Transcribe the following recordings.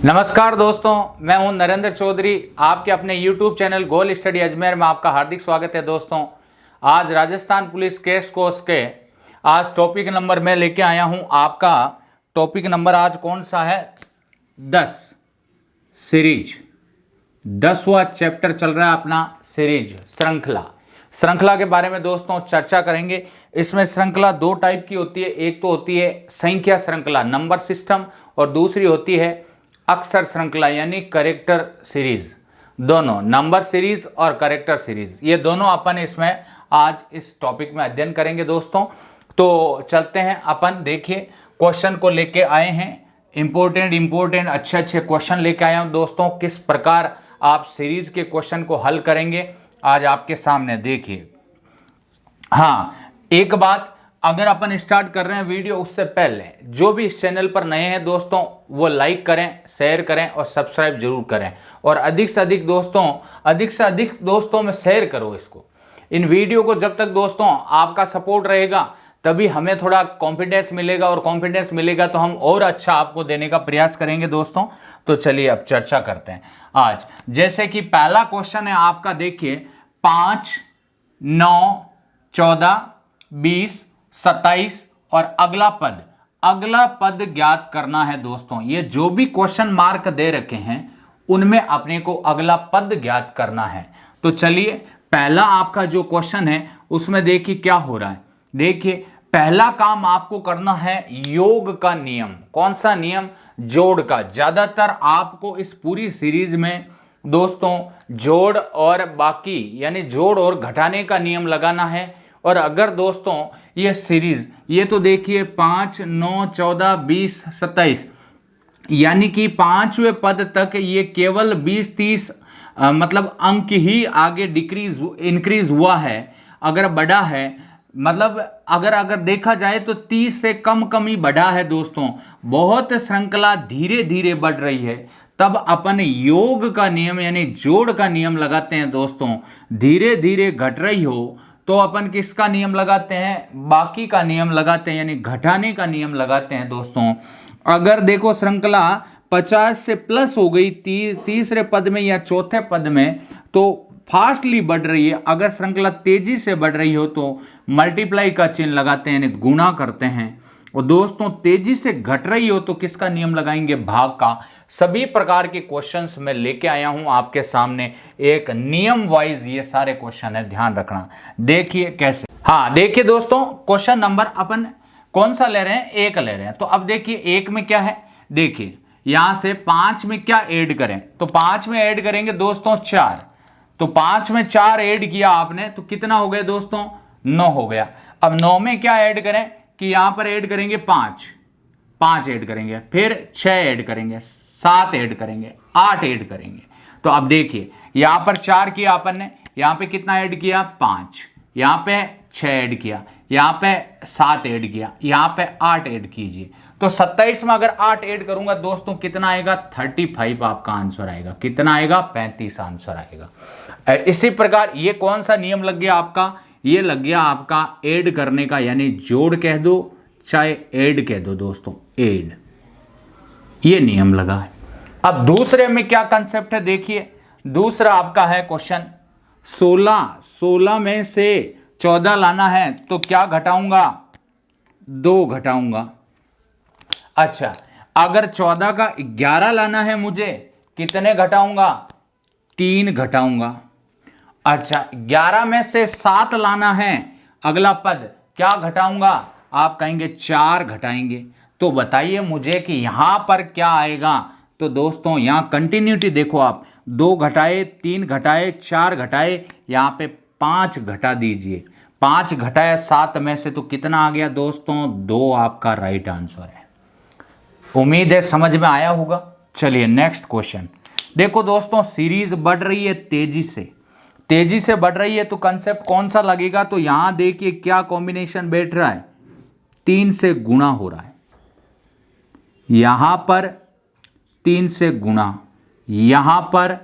नमस्कार दोस्तों, मैं हूं नरेंद्र चौधरी। आपके अपने YouTube चैनल गोल स्टडी अजमेर में आपका हार्दिक स्वागत है। दोस्तों, आज राजस्थान पुलिस केस कोर्स के आज टॉपिक नंबर मैं लेके आया हूं। आपका टॉपिक नंबर आज कौन सा है? 10 सीरीज, 10वां चैप्टर चल रहा है अपना सीरीज श्रृंखला के बारे में दोस्तों चर्चा करेंगे। इसमें श्रृंखला दो टाइप की होती है। एक तो होती है संख्या श्रृंखला, नंबर सिस्टम, और दूसरी होती है अक्षर श्रृंखला यानी करेक्टर सीरीज। दोनों नंबर सीरीज और करेक्टर सीरीज, ये दोनों अपन इसमें आज इस टॉपिक में अध्ययन करेंगे दोस्तों। तो चलते हैं अपन। देखिए, क्वेश्चन को लेके आए हैं, इंपॉर्टेंट अच्छे क्वेश्चन लेके आया हूं दोस्तों। किस प्रकार आप सीरीज के क्वेश्चन को हल करेंगे आज आपके सामने। देखिए, हाँ, एक बात, अगर अपन स्टार्ट कर रहे हैं वीडियो, उससे पहले जो भी इस चैनल पर नए हैं दोस्तों, वो लाइक करें, शेयर करें और सब्सक्राइब जरूर करें। और अधिक से अधिक दोस्तों में शेयर करो इसको, इन वीडियो को। जब तक दोस्तों आपका सपोर्ट रहेगा तभी हमें थोड़ा कॉन्फिडेंस मिलेगा, और कॉन्फिडेंस मिलेगा तो हम और अच्छा आपको देने का प्रयास करेंगे दोस्तों। तो चलिए अब चर्चा करते हैं आज। जैसे कि पहला क्वेश्चन है आपका, देखिए 5, 9, 14, 20, 27 और अगला पद ज्ञात करना है दोस्तों। ये जो भी क्वेश्चन मार्क दे रखे हैं उनमें अपने को अगला पद ज्ञात करना है। तो चलिए, पहला आपका जो क्वेश्चन है उसमें देखिए क्या हो रहा है। देखिए, पहला काम आपको करना है योग का नियम। कौन सा नियम? जोड़ का। ज्यादातर आपको इस पूरी सीरीज में दोस्तों जोड़ और बाकी यानी जोड़ और घटाने का नियम लगाना है। और अगर दोस्तों ये सीरीज, ये तो देखिए 5, 9, 14, 20, 27 यानी कि पांचवें पद तक ये केवल 20, 30 मतलब अंक ही आगे इंक्रीज हुआ है। अगर बढ़ा है, मतलब अगर देखा जाए तो 30 से कम ही बढ़ा है दोस्तों। बहुत श्रृंखला धीरे धीरे बढ़ रही है, तब अपन योग का नियम यानी जोड़ का नियम लगाते हैं दोस्तों। धीरे धीरे घट रही हो तो अपन किसका नियम लगाते हैं? बाकी का नियम लगाते हैं, यानी घटाने का नियम लगाते हैं दोस्तों। अगर देखो श्रृंखला 50 से प्लस हो गई तीसरे पद में या चौथे पद में, तो फास्टली बढ़ रही है। अगर श्रृंखला तेजी से बढ़ रही हो तो मल्टीप्लाई का चिन्ह लगाते हैं, यानी गुणा करते हैं। और दोस्तों तेजी से घट रही हो तो किसका नियम लगाएंगे? भाग का। सभी प्रकार के क्वेश्चंस मैं लेके आया हूं आपके सामने, एक नियम वाइज ये सारे क्वेश्चन है, ध्यान रखना। देखिए कैसे। हाँ, देखिए दोस्तों, क्वेश्चन नंबर अपन कौन सा ले रहे हैं? 1 ले रहे हैं। तो अब देखिए 1 में क्या है, देखिए यहां से 5 में क्या ऐड करें, तो 5 में ऐड करेंगे दोस्तों 4। तो 5 में 4 ऐड किया आपने तो कितना हो गया दोस्तों? 9 हो गया। अब 9 में क्या ऐड करें कि यहां पर ऐड करेंगे 5 ऐड करेंगे, फिर 6 ऐड करेंगे, 7 ऐड करेंगे, 8 ऐड करेंगे। तो अब देखिए यहां पर 4 किया अपन ने, यहां पे कितना ऐड किया? 5, यहां पे 6 ऐड किया, यहां पे 7 ऐड किया, यहां पे 8 ऐड कीजिए। तो 27 में अगर 8 ऐड करूंगा दोस्तों कितना आएगा? 35 आपका आंसर आएगा। कितना आएगा? 35 आंसर आएगा। इसी प्रकार ये कौन सा नियम लग गया आपका? ये लग गया आपका ऐड करने का, यानी जोड़ कह दो चाहे ऐड कह दो दोस्तों, ऐड, ये नियम लगा है। अब दूसरे में क्या कंसेप्ट है? देखिए दूसरा आपका है क्वेश्चन 16 में से 14 लाना है तो क्या घटाऊंगा? 2 घटाऊंगा। अच्छा, अगर 14 का 11 लाना है मुझे, कितने घटाऊंगा? 3 घटाऊंगा। अच्छा, 11 में से 7 लाना है, अगला पद, क्या घटाऊंगा? आप कहेंगे 4 घटाएंगे। तो बताइए मुझे कि यहां पर क्या आएगा? तो दोस्तों यहां कंटिन्यूटी देखो आप, 2 घटाए, 3 घटाए, 4 घटाए, यहां पे 5 घटा दीजिए। 5 घटाया 7 में से तो कितना आ गया दोस्तों? 2 आपका राइट आंसर है। उम्मीद है समझ में आया होगा। चलिए नेक्स्ट क्वेश्चन देखो दोस्तों। सीरीज बढ़ रही है तेजी से बढ़ रही है, तो कंसेप्ट कौन सा लगेगा? तो यहां देखिए क्या कॉम्बिनेशन बैठ रहा है, 3 से गुणा हो रहा है। यहां पर 3 से गुणा, यहां पर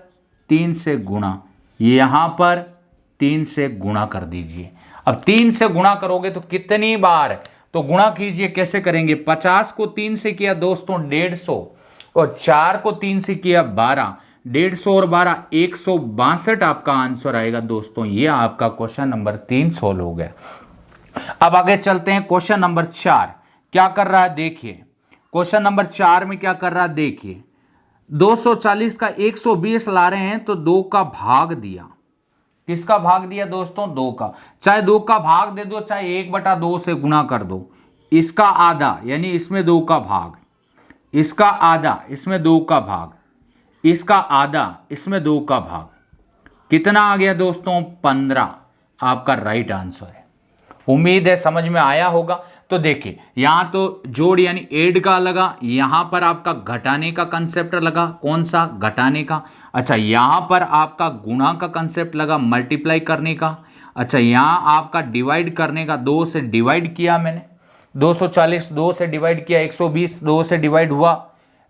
3 से गुणा, यहां पर 3 से गुणा कर दीजिए। अब 3 से गुणा करोगे तो कितनी बार? तो गुणा कीजिए, कैसे करेंगे? 50 को 3 से किया दोस्तों 150, और 4 को 3 से किया 12, 150 और 12 162 आपका आंसर आएगा दोस्तों। ये आपका क्वेश्चन नंबर 3 सोल्व हो गया। अब आगे चलते हैं क्वेश्चन नंबर 4 क्या कर रहा है देखिए। क्वेश्चन नंबर 4 में क्या कर रहा है देखिए, 240 का 120 ला रहे हैं तो 2 का भाग दिया। किसका भाग दिया दोस्तों? 2 का। चाहे 2 का भाग दे दो, चाहे 1/2 से गुणा कर दो। इसका आधा यानी इसमें 2 का भाग, इसका आधा इसमें 2 का भाग, इसका आधा इसमें 2 का भाग, कितना आ गया दोस्तों? 15 आपका राइट आंसर है। उम्मीद है समझ में आया होगा। तो देखिए यहां तो जोड़ यानी ऐड का लगा, यहां पर आपका घटाने का कंसेप्ट लगा। कौन सा? घटाने का। अच्छा यहां पर आपका गुणा का कंसेप्ट लगा, मल्टीप्लाई करने का। अच्छा यहां आपका डिवाइड करने का, 2 से डिवाइड किया मैंने, 240 2 से डिवाइड किया, 120 2 से डिवाइड हुआ,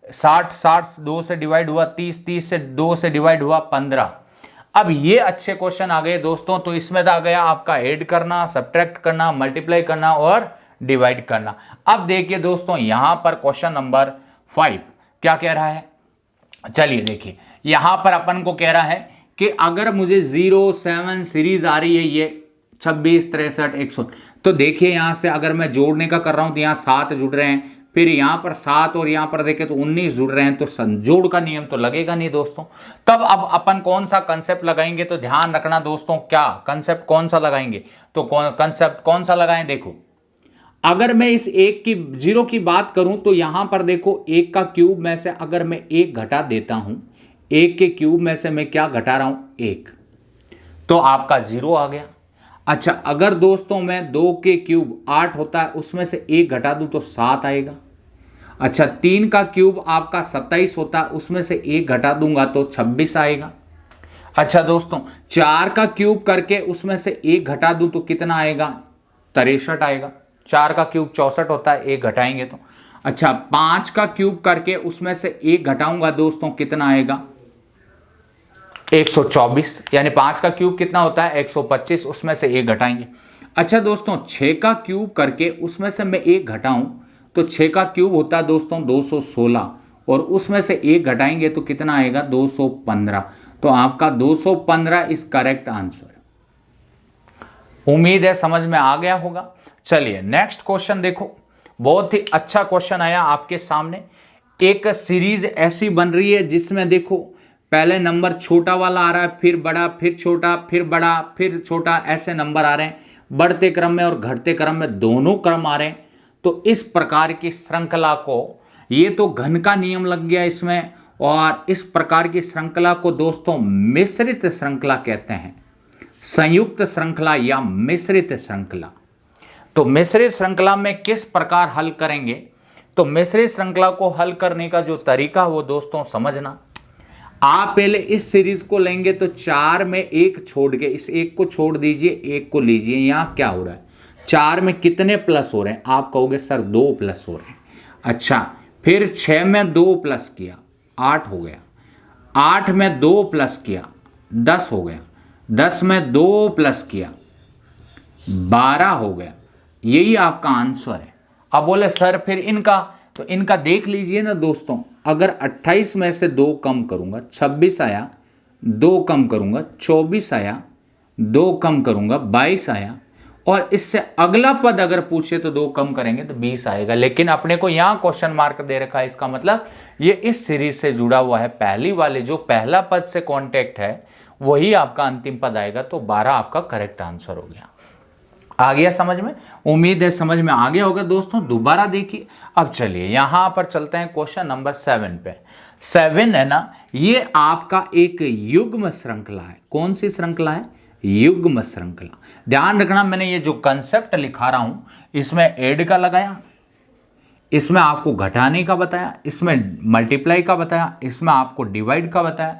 60 2 से डिवाइड हुआ, 30 से 2 से डिवाइड हुआ, 15। अब ये अच्छे क्वेश्चन आ गए दोस्तों। तो इसमें आ गया आपका ऐड करना, सब्ट्रैक्ट करना, मल्टीप्लाई करना और डिवाइड करना। अब देखिए दोस्तों यहां पर क्वेश्चन नंबर 5 क्या कह रहा है, चलिए देखिए। यहां पर अपन को कह रहा है कि अगर मुझे 0 7 सीरीज आ रही है, ये 26 63 100, तो देखिए यहां से अगर मैं जोड़ने का कर रहा हूं तो यहां 7 जुड़ रहे हैं, फिर यहां पर 7 और यहां पर देखें तो 19 जुड़ रहे हैं, तो संजोड़ का नियम तो लगेगा नहीं दोस्तों। तब अब अपन कौन सा कंसेप्ट लगाएंगे? तो ध्यान रखना दोस्तों, क्या कंसेप्ट कौन सा लगाएंगे? तो कंसेप्ट कौन सा लगाएं? देखो अगर मैं इस 1 की 0 की बात करूं तो यहां पर देखो 1 का क्यूब में से अगर मैं 1 घटा देता हूं, 1 के क्यूब में से मैं क्या घटा रहा हूं? 1, तो आपका 0 आ गया। अच्छा अगर दोस्तों मैं 2 के क्यूब 8 होता है, उसमें से 1 घटा दूं तो 7 आएगा। अच्छा 3 का क्यूब आपका 27 होता है, उसमें से 1 घटा दूंगा तो 26 आएगा। अच्छा दोस्तों 4 का क्यूब करके उसमें से 1 घटा दूं तो कितना आएगा? 63 आएगा। 4 का क्यूब 64 होता है, 1 घटाएंगे तो। अच्छा 5 का क्यूब करके उसमें से 1 घटाऊंगा दोस्तों, कितना आएगा? 124, यानी 5 का क्यूब कितना होता है? 125, उसमें से 1 घटाएंगे। अच्छा दोस्तों 6 का क्यूब करके उसमें से मैं 1 घटाऊं तो 6 का क्यूब होता है दोस्तों 216, और उसमें से 1 घटाएंगे तो कितना आएगा? 215। तो आपका 215 इज करेक्ट आंसर। उम्मीद है समझ में आ गया होगा। चलिए नेक्स्ट क्वेश्चन देखो, बहुत ही अच्छा क्वेश्चन आया आपके सामने। एक सीरीज ऐसी बन रही है जिसमें देखो पहले नंबर छोटा वाला आ रहा है, फिर बड़ा, फिर छोटा, फिर बड़ा, फिर छोटा, ऐसे नंबर आ रहे हैं, बढ़ते क्रम में और घटते क्रम में, दोनों क्रम आ रहे हैं। तो इस प्रकार की श्रृंखला को, ये तो घन का नियम लग गया इसमें, और इस प्रकार की श्रृंखला को दोस्तों मिश्रित श्रृंखला कहते हैं, संयुक्त श्रृंखला या मिश्रित श्रृंखला। तो मिश्रित श्रृंखला में किस प्रकार हल करेंगे? तो मिश्रित श्रृंखला को हल करने का जो तरीका वो दोस्तों समझना। आप पहले इस सीरीज को लेंगे तो 4 में 1 छोड़ के, इस 1 को छोड़ दीजिए, 1 को लीजिए। यहां क्या हो रहा है? 4 में कितने प्लस हो रहे हैं? आप कहोगे सर 2 प्लस हो रहे हैं। अच्छा फिर 6 में 2 प्लस किया, 8 हो गया। 8 में 2 प्लस किया, 10 हो गया। 10 में 2 प्लस किया, 12 हो गया। यही आपका आंसर है। अब बोले सर फिर इनका, तो इनका देख लीजिए ना दोस्तों। अगर 28 में से 2 कम करूंगा, 26 आया, 2 कम करूंगा, 24 आया, 2 कम करूंगा, 22 आया, और इससे अगला पद अगर पूछे तो 2 कम करेंगे तो 20 आएगा। लेकिन अपने को यहां क्वेश्चन मार्क दे रखा है, इसका मतलब ये इस सीरीज से जुड़ा हुआ है। पहली वाले जो पहला पद से कॉन्टेक्ट है वही आपका अंतिम पद आएगा। तो 12 आपका करेक्ट आंसर हो गया। आ गया समझ में? उम्मीद है समझ में आ गया होगा दोस्तों। दोबारा देखिए। अब चलिए यहां पर चलते हैं क्वेश्चन नंबर 7 पे। 7 है ना, ये आपका एक युग्म श्रृंखला है। कौन सी श्रृंखला है? युग्म श्रृंखला। ध्यान रखना, मैंने ये जो कंसेप्ट लिखा रहा हूं इसमें ऐड का लगाया, इसमें आपको घटाने का बताया, इसमें मल्टीप्लाई का बताया, इसमें आपको डिवाइड का बताया,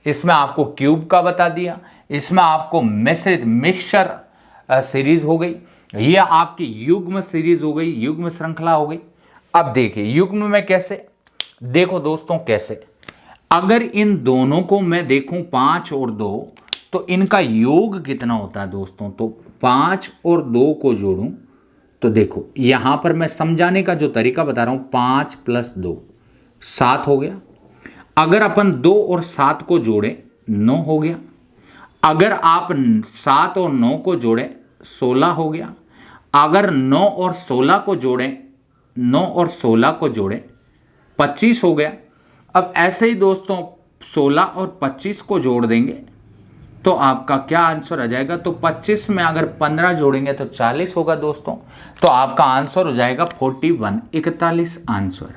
इसमें आपको क्यूब का बता दिया, इसमें आपको मिश्रित मिक्सचर सीरीज हो गई, ये आपकी युग्म सीरीज हो गई, युग्म श्रृंखला हो गई। अब देखिए युग्म में कैसे, देखो दोस्तों कैसे, अगर इन दोनों को मैं देखूं 5 और 2 तो इनका योग कितना होता है दोस्तों? तो 5 और 2 को जोड़ूं तो देखो यहां पर मैं समझाने का जो तरीका बता रहा हूं, 5 + 2 7 हो गया। अगर अपन 2 और 7 को जोड़े 9 हो गया। अगर आप 7 और 9 को जोड़े 16 हो गया। अगर 9 और 16 को जोड़े 9 और 16 को जोड़े 25 हो गया। अब ऐसे ही दोस्तों 16 और 25 को जोड़ देंगे तो आपका क्या आंसर आ जाएगा, तो 25 में अगर 15 जोड़ेंगे तो 40 होगा दोस्तों। तो आपका आंसर हो जाएगा 41, 41 आंसर।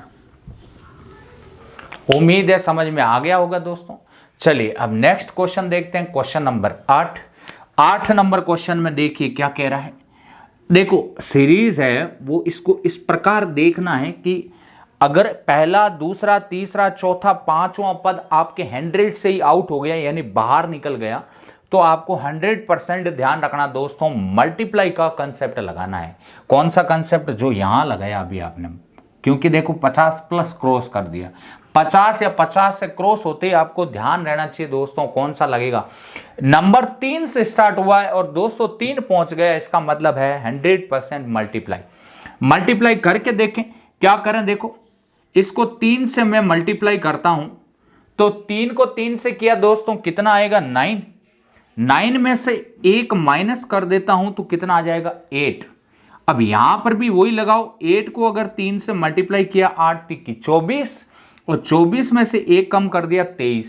उम्मीद है समझ में आ गया होगा दोस्तों। चलिए अब नेक्स्ट क्वेश्चन देखते हैं, क्वेश्चन नंबर 8 नंबर क्वेश्चन में देखिए क्या कह रहा है। देखो सीरीज है वो, इसको इस प्रकार देखना है कि अगर पहला, दूसरा, तीसरा, चौथा, पांचवा पद आपके 100 से ही आउट हो गया यानी बाहर निकल गया तो आपको 100% ध्यान रखना दोस्तों, मल्टीप्लाई का कंसेप्ट लगाना है। कौन सा कंसेप्ट, जो यहां लगाया अभी आपने, क्योंकि देखो 50 प्लस क्रॉस कर दिया, 50 या 50 से क्रॉस होते ही आपको ध्यान रहना चाहिए दोस्तों कौन सा लगेगा। नंबर 3 से स्टार्ट हुआ है और 203 पहुंच गया, इसका मतलब है 100% मल्टीप्लाई। मल्टीप्लाई करके देखें क्या करें। देखो इसको 3 से मैं मल्टीप्लाई करता हूं तो 3 को 3 से किया दोस्तों कितना आएगा 9। 9 में से 1 माइनस कर देता हूं तो कितना आ जाएगा 8। अब यहां पर भी वही लगाओ, 8 को अगर 3 से मल्टीप्लाई किया 8 की 24 और 24 में से 1 कम कर दिया 23।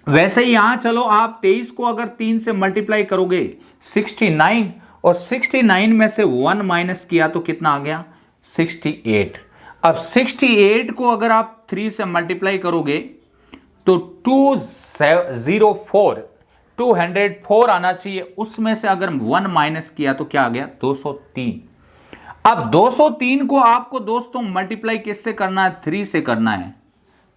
वैसे ही यहां चलो आप 23 को अगर 3 से मल्टीप्लाई करोगे 69 और 69 में से 1 माइनस किया तो कितना आ गया 68। अब 68 को अगर आप 3 से मल्टीप्लाई करोगे तो 204 आना चाहिए, उसमें से अगर 1 माइनस किया तो क्या आ गया 203। अब 203 को आपको दोस्तों मल्टीप्लाई किससे करना है, 3 से करना है,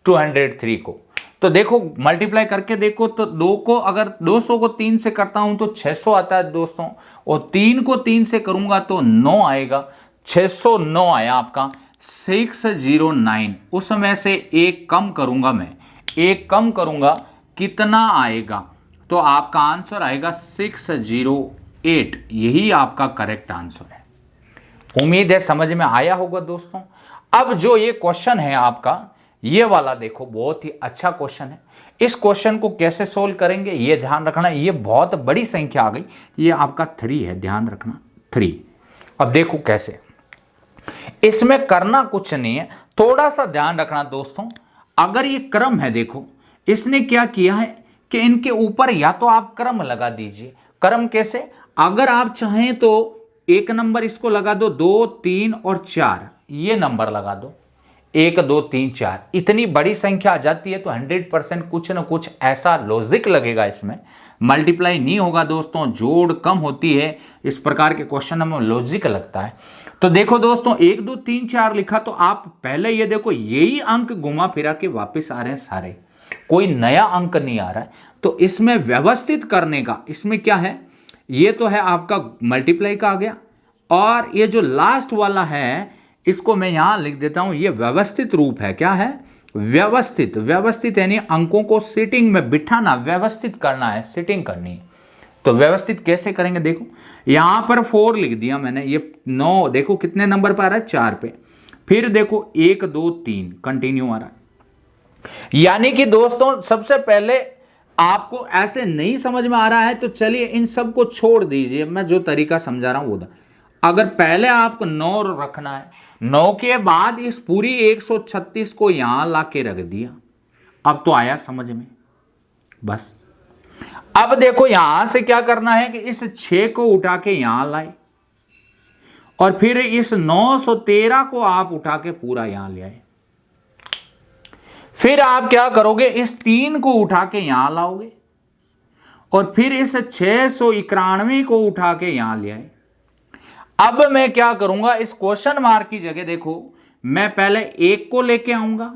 203 को। तो देखो मल्टीप्लाई करके देखो तो 2 को अगर 200 को 3 से करता हूं तो 600 आता है दोस्तों, और 3 को 3 से करूंगा तो 9 आएगा, 609 आया आपका 609। उसमें से 1 कम करूंगा मैं, 1 कम करूंगा कितना आएगा, तो आपका आंसर आएगा 608। यही आपका करेक्ट आंसर है। उम्मीद है समझ में आया होगा दोस्तों। अब जो ये क्वेश्चन है आपका ये वाला देखो बहुत ही अच्छा क्वेश्चन है। इस क्वेश्चन को कैसे सोल्व करेंगे ये ध्यान रखना, ये बहुत बड़ी संख्या आ गई, ये आपका 3 है, ध्यान रखना 3। अब देखो कैसे, इसमें करना कुछ नहीं है, थोड़ा सा ध्यान रखना दोस्तों। अगर ये क्रम है, देखो इसने क्या किया है कि इनके ऊपर या तो आप क्रम लगा दीजिए। क्रम कैसे, अगर आप चाहें तो 1 नंबर इसको लगा दो, 2, 3 और 4 ये नंबर लगा दो, 1, 2, 3, 4। इतनी बड़ी संख्या आ जाती है तो 100% कुछ ना कुछ ऐसा लॉजिक लगेगा, इसमें मल्टीप्लाई नहीं होगा दोस्तों, जोड़ कम होती है, इस प्रकार के क्वेश्चन में लॉजिक लगता है। तो देखो दोस्तों 1, 2, 3, 4 लिखा तो आप पहले ये देखो यही अंक घुमा फिरा के वापस आ रहे हैं सारे, कोई नया अंक नहीं आ रहा है। तो इसमें व्यवस्थित करने का, इसमें क्या है, ये तो है आपका मल्टीप्लाई का आ गया, और ये जो लास्ट वाला है इसको मैं यहां लिख देता हूं, ये व्यवस्थित रूप है। क्या है, व्यवस्थित। व्यवस्थित यानी अंकों को सीटिंग में बिठाना, व्यवस्थित करना है, सीटिंग करनी है। तो व्यवस्थित कैसे करेंगे, देखो यहां पर 4 लिख दिया मैंने, ये 9 देखो कितने नंबर पर आ रहा है 4 पे, फिर देखो 1, 2, 3 कंटिन्यू आ रहा है। यानी कि दोस्तों सबसे पहले आपको ऐसे नहीं समझ में आ रहा है तो चलिए इन सब को छोड़ दीजिए, मैं जो तरीका समझा रहा हूं वो। अगर पहले आपको 9 रखना है, 9 के बाद इस पूरी 136 को यहां ला के रख दिया, अब तो आया समझ में बस। अब देखो यहां से क्या करना है कि इस 6 को उठा के यहां लाए और फिर इस 913 को आप उठा के पूरा यहां ले आए। फिर आप क्या करोगे, इस 3 को उठा के यहां लाओगे और फिर इस 691 को उठा के यहां ले आए। अब मैं क्या करूंगा, इस क्वेश्चन मार्क की जगह देखो मैं पहले 1 को लेके आऊंगा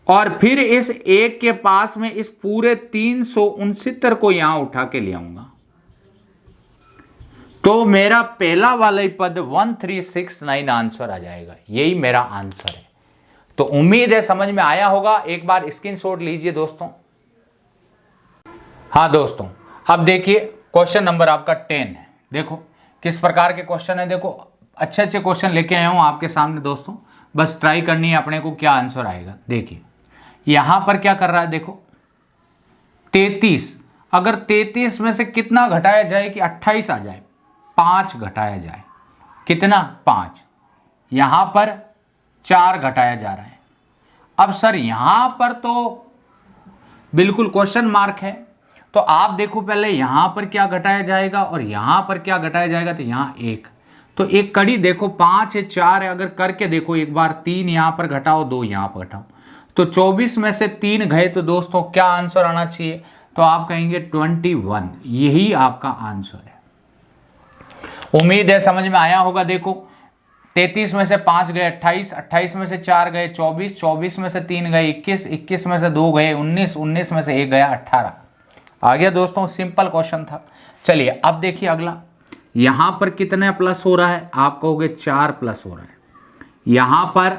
और फिर इस 1 के पास में इस पूरे 369 को यहां उठा के ले आऊंगा, तो मेरा पहला वाला ही पद 1369 आंसर आ जाएगा। यही मेरा आंसर है। तो उम्मीद है समझ में आया होगा। एक बार स्क्रीनशॉट लीजिए दोस्तों। हाँ दोस्तों, अब देखिए क्वेश्चन नंबर आपका 10 है। देखो किस प्रकार के क्वेश्चन है, देखो अच्छे अच्छे क्वेश्चन लेके आया हूं आपके सामने दोस्तों। बस ट्राई करनी है अपने को क्या आंसर आएगा। देखिए यहां पर क्या कर रहा है, देखो 33, अगर 33 में से कितना घटाया जाए कि 28 आ जाए, 5 घटाया जाए, कितना 5, यहां पर 4 घटाया जा रहा है। अब सर यहां पर तो बिल्कुल क्वेश्चन मार्क है, तो आप देखो पहले यहां पर क्या घटाया जाएगा और यहां पर क्या घटाया जाएगा, तो यहां 1, तो एक कड़ी देखो 5 है 4 है, अगर करके देखो एक बार 3 यहां पर घटाओ 2 यहां पर घटाओ, तो 24 में से 3 गए, तो दोस्तों क्या आंसर आना चाहिए, तो आप कहेंगे 21, यही आपका आंसर है। उम्मीद है समझ में आया होगा। देखो 33 में से 5 गए 28, 28 में से 4 गए 24, 24 में से 3 गए 21, 21 में से 2 गए 19, 19 में से 1 गया 18। आ गया दोस्तों, सिंपल क्वेश्चन था। चलिए अब देखिए अगला, यहां पर कितने प्लस हो रहा है, आप कहोगे 4 प्लस हो रहा है, यहां पर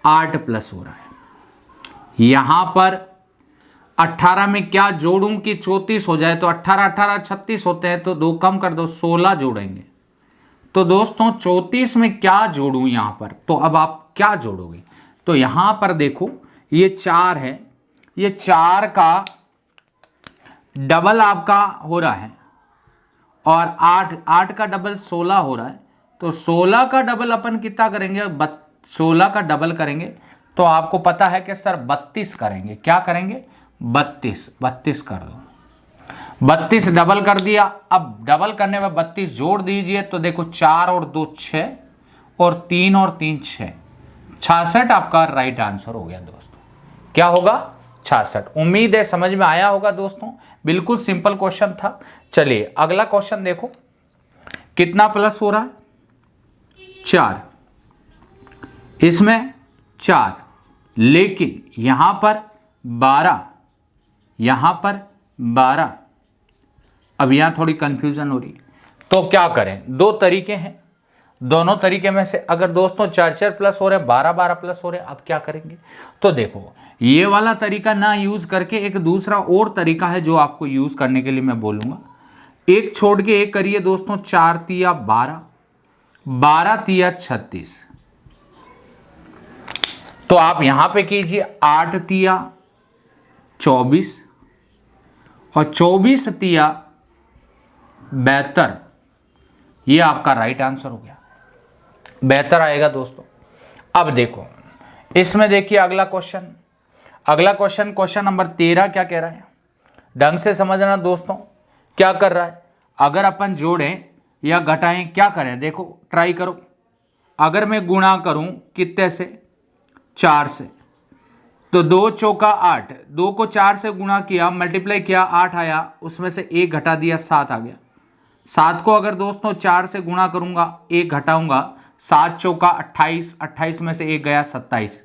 8 प्लस हो रहा है, यहां पर 18 में क्या जोड़ूं कि 34 हो जाए, तो 18 18 36 होते हैं, तो 2 कम कर दो 16 जोड़ेंगे। तो दोस्तों 34 में क्या जोड़ूं यहां पर, तो अब आप क्या जोड़ोगे, तो यहां पर देखो ये 4 है, ये 4 का डबल आपका हो रहा है और 8 का डबल 16 हो रहा है, तो 16 का डबल अपन कितना करेंगे, 16 का डबल करेंगे तो आपको पता है कि सर 32 करेंगे, क्या करेंगे 32 कर दो, 32 डबल कर दिया। अब डबल करने में 32 जोड़ दीजिए, तो देखो 4 और 2 6 और 3 और 3 6, 66 आपका राइट आंसर हो गया दोस्तों। क्या होगा 66। उम्मीद है समझ में आया होगा दोस्तों, बिल्कुल सिंपल क्वेश्चन था। चलिए अगला क्वेश्चन देखो, कितना प्लस हो रहा है 4, इसमें 4, लेकिन यहां पर 12, यहां पर 12, अब यहां थोड़ी कंफ्यूजन हो रही है, तो क्या करें, दो तरीके हैं, दोनों तरीके में से अगर दोस्तों 4 4 प्लस हो रहे हैं, 12 12 प्लस हो रहे हैं, अब क्या करेंगे, तो देखो ये वाला तरीका ना यूज करके एक दूसरा और तरीका है जो आपको यूज करने के लिए मैं बोलूंगा। एक छोड़ के एक करिए दोस्तों, 4 तिया 12, 12 तिया 36, तो आप यहां पे कीजिए 8 तिया 24 और 24 तिया 72, ये आपका राइट आंसर हो गया, 72 आएगा दोस्तों। अब देखो इसमें देखिए अगला क्वेश्चन, अगला क्वेश्चन क्वेश्चन नंबर 13 क्या कह रहा है, ढंग से समझना दोस्तों, क्या कर रहा है, अगर अपन जोड़ें या घटाएं क्या करें, देखो ट्राई करो, अगर मैं गुणा करूं कितने से 4 से, तो 2 चौका 8, 2 को 4 से गुणा किया मल्टीप्लाई किया 8 आया, उसमें से 1 घटा दिया 7 आ गया। 7 को अगर दोस्तों 4 से गुणा करूंगा 1 घटाऊंगा, 7 चौका 28, 28 में से 1 गया 27,